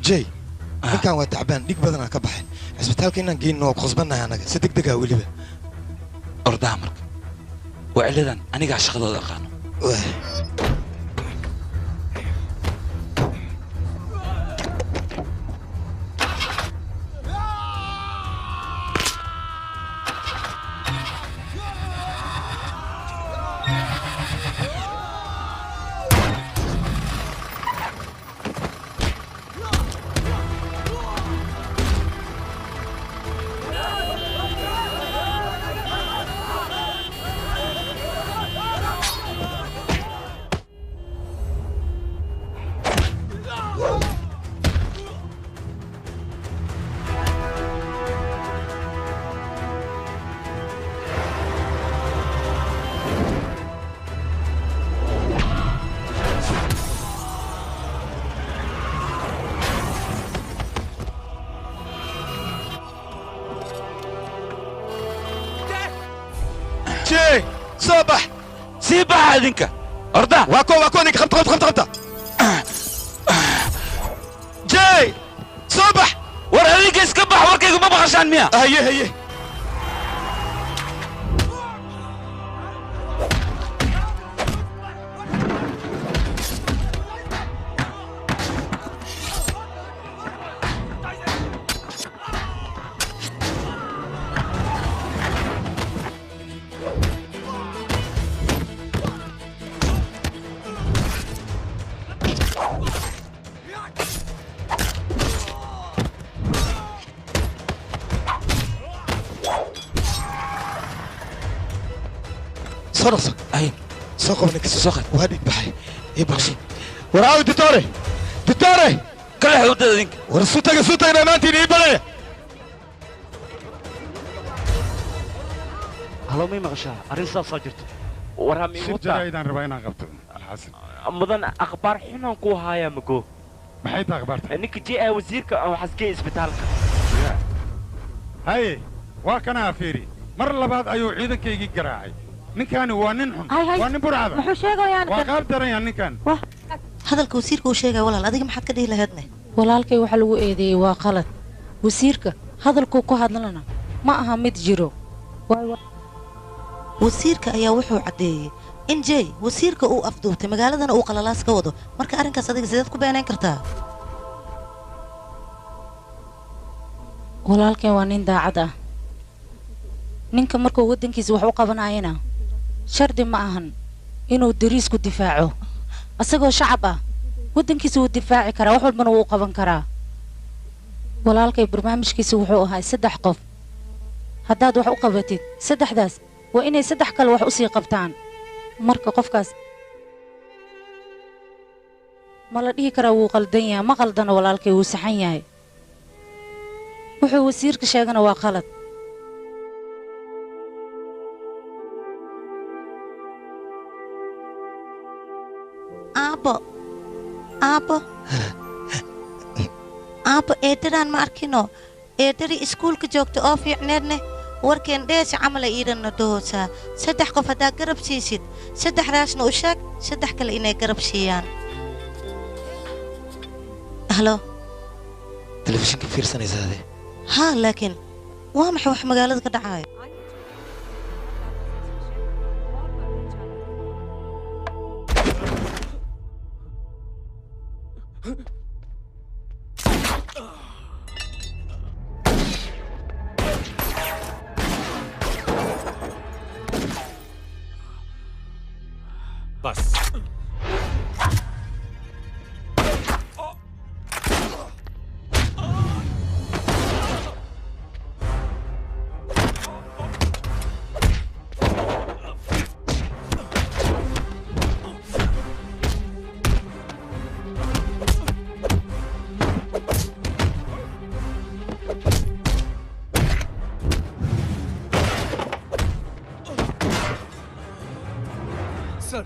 jay ninkan waa tacbaan dhig badanaa ka baxay cisbitaalka inaan geyno waa ku khasbannahay annaga si deg degaa weliba ordaha marka waa ciladan anigaa shaqadooda aqaano صباح سيبها هذيك أرضا واكو نيك خمطة جاي صباح ورا هذيك اسكبح وركيك ما بغاش عن مياه هي صرص اي سوق منك سوق وهذه بحي يبغى وراوي دكتوري كل حدود ذيك ورسوتك انا ما انت يبغى هلو مي مغشاه ارنسا صاجرت ورا مي وطا ايضا رباينا قبط الحسن مدن اخبار حنا كو هايا مكو maxay akhbaarta انك جي wasiirka oo xaskay isbitaalka hay waa kana afiri mar labaad ayuu ciidankaygii garaacay ninkaani waa nin xun waa nin burcada muxuu sheegayaan waa qaab daranyaa ninkan hadalka wasiirka uu sheegaya walaal adiga maxaad ka dhihi lahaydne walaalkay waxa lagu eedeeyey waa qalad wasiirka hadalkuu ku hadlana ma aha mid jiro wasiirka ayaa wuxuu caddeeyey in jey wasiirka uu afduubtay magaaladana uu qalalaas ka wado marka arrinkaas adiga sideed ku beenayn kartaa walaalkeen waa nin daacad ah ninka markuu waddankiisa wax u qabanayana shardi ma ahan inuu dariisku difaaco asagoo shacab ah waddankiisa wuu difaaci karaa wax walbana wuu qaban karaa walaalkay barnaamijkiisa wuxuu ahaa 3 qof haddaad wax u qabatid 3daas waa inay 3 kale wax u sii qabtaan marka qofkaas ma la dhihi karaa wuu qaldan yahay ma qaldana walaalkay wuu saxan yahay wuxuu wasiirka sheegana waa qalad aabbo eedadaan ma arkino eedadii iskuulka joogta oo fiicneedne warkeen dheesha camala iidhanna dahoosaa 3 qof haddaa garab siisid 3daasna u sheeg 3 kale inay garab siiyaan halo telefishinka fiirsanaysaade haa laakiin waa maxay wax magaalada ka dhacaayo बस sir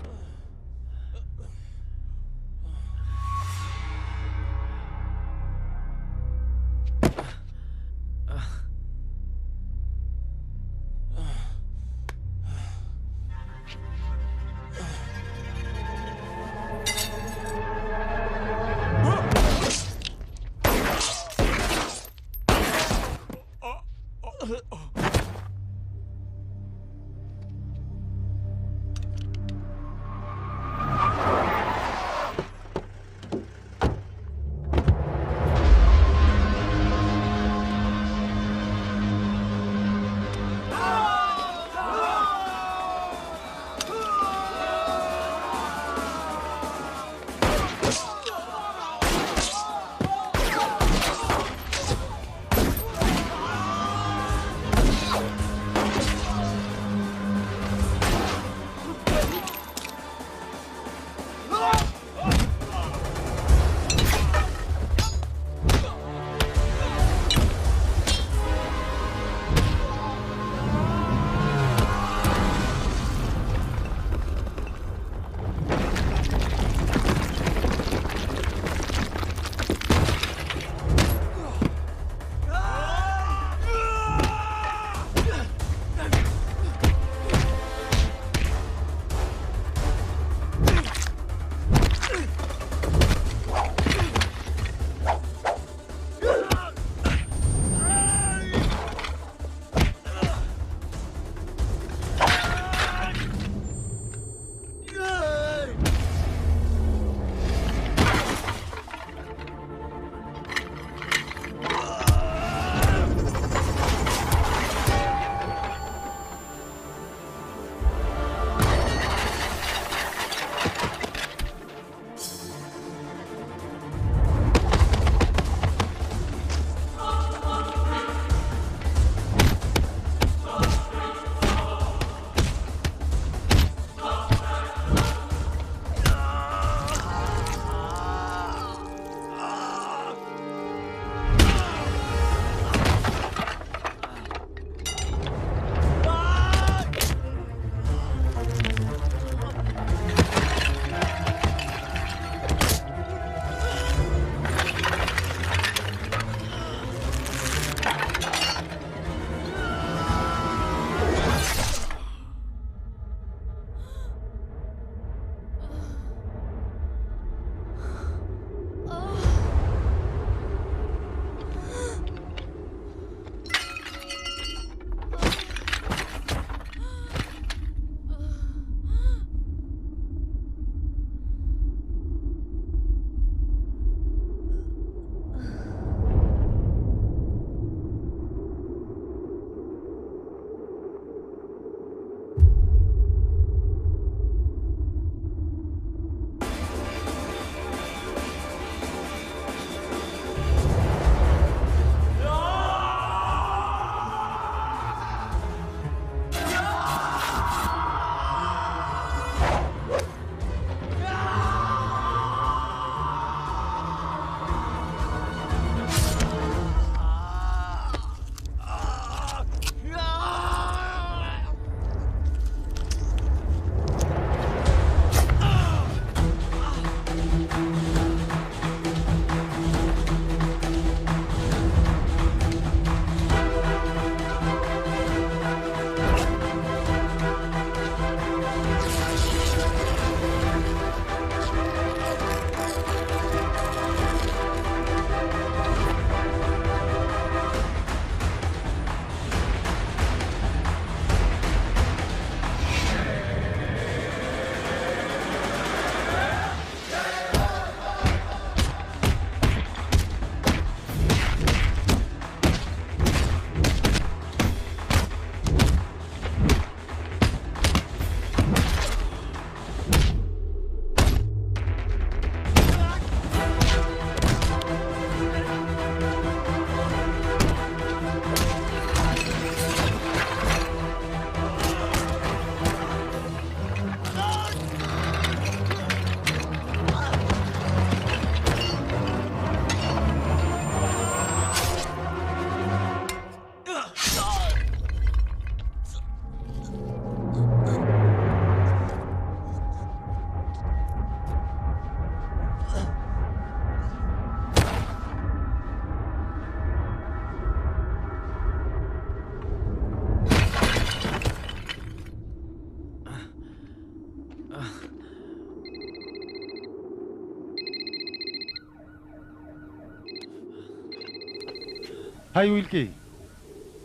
hay wiilkay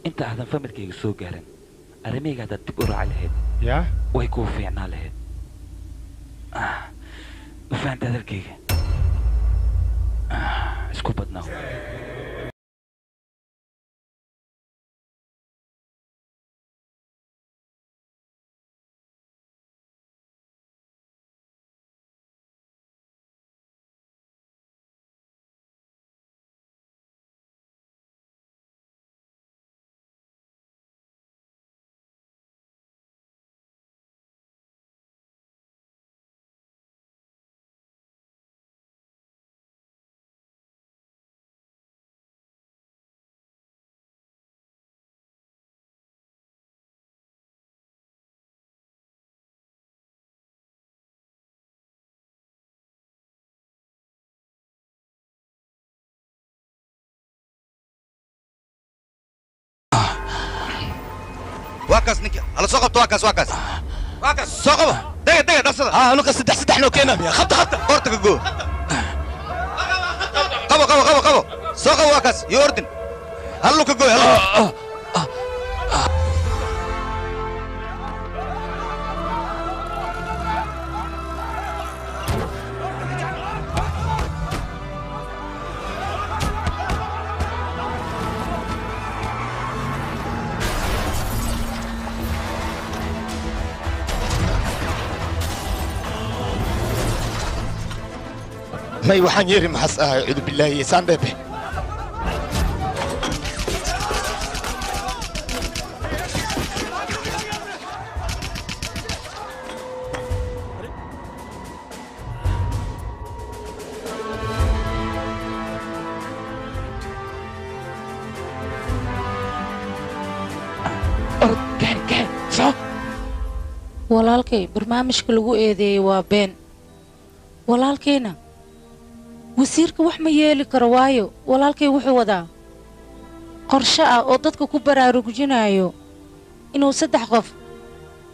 inta aadan familkayga soo gaarin arrimahayga haddaad dib u raaci lahayd yaa way kuu fiicnaa lahayd ma fahanta hadalkayga isku badnaaw واكس نك على سقط واكس سقط دقيقة نفسها أنا كسدح لو كنا يا خط قرتك جو قبو سقط واكس يوردن هلو كجو هلو may waxaan yeeri maxas ahay cudu bilaahi saan bebe walaalkay barnaamijka lagu eedeeyey waa been walaalkayna wasiirka wax ma yeeli karo waayo walaalkay wuxuu wadaa qorshe ah oo dadka ku baraarujinayo inuu 3 qof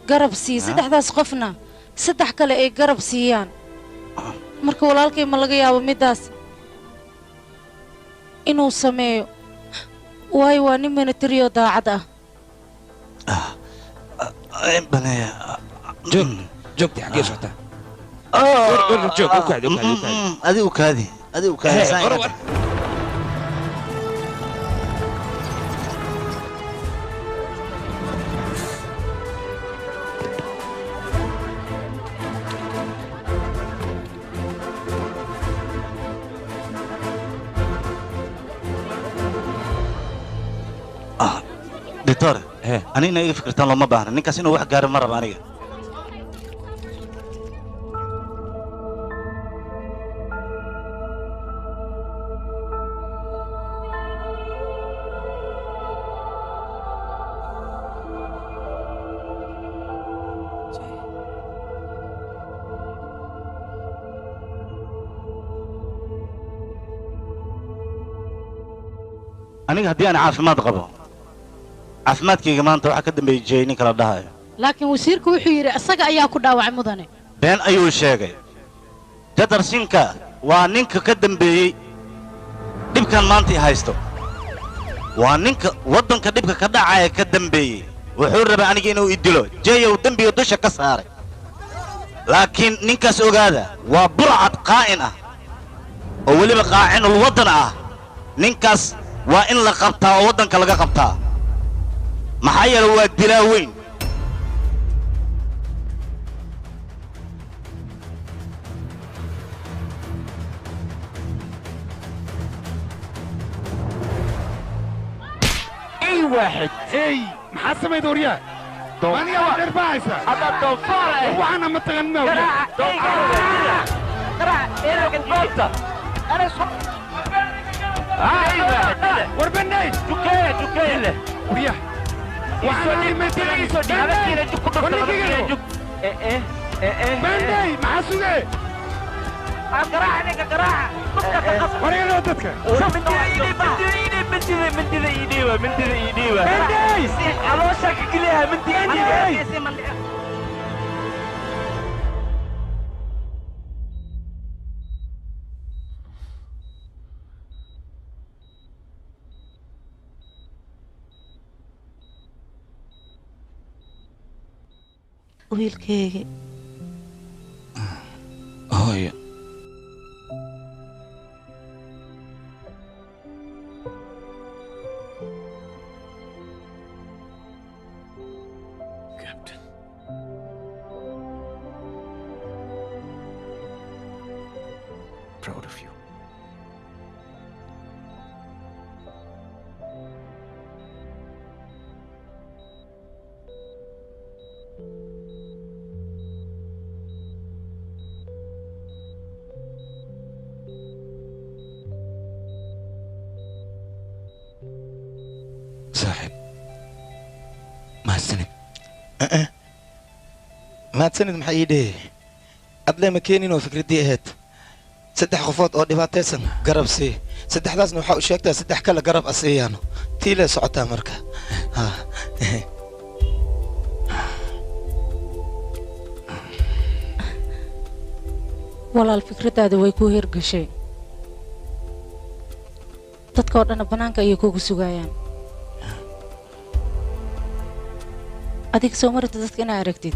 garab siiyo 3daas qofna 3 kale ay garab siiyaan marka walaalkay ma laga yaabo midaas inuu sameeyo waayo waa nin militariyo daacad ah بنايا joogti xaggee socotaa joog adigu kaadi دكتور أنا إني فكرت لما بحر نكاس إنه واحد قارب مرة بانية أنا هدي أنا عارف ما تقبل caafimaadkayga maanta waxa ka dambeeyay ninka la dhahayo laakiin wasiirku wuxuu yiri asaga ayaa ku dhaawacay mudane been ayuu sheegay jadarsinka waa ninka ka dambeeyay dhibkan maanta ay haysto waa ninka wadanka dhibka ka dhacaya ka dambeeyay wuxuu rabaa aniga inuu idilo jeeyow dambiga dusha ka saaray laakiin ninkaas ogaada waa burcad qaa'in ah oo weliba qaacinul wadan ah ninkaas waa in la qabtaa oo wadanka laga qabtaa maxaa yeelay waa dilaa weyn اي واحد اي محسب يا دوريا ماني واحد بايسه هذا دوفار وانا متغنى قرع ايه النقطه انا وربناي جوكيه وريا وحنا المدينة بندي محسوقة قراعة نيكا قراعة وريا لو تتك من دي بندي على وشك كلها من دي wiilkaygi hooyo Proud of you. saaxiib mahadsanid mahadsanid maxaa ii dhehe adlee ma keenin oo fikraddii ahayd saddex qofood oo dhibaataysan garab sii saddexdaasna waxaa u sheegtaa saddex kale garab a siiyaano tiilee socotaa marka walaal fikraddaada way ku hirgashay dadka oo dhanna bannaanka ayay kugu sugayaan adiga soo marita dadka inaa aragtid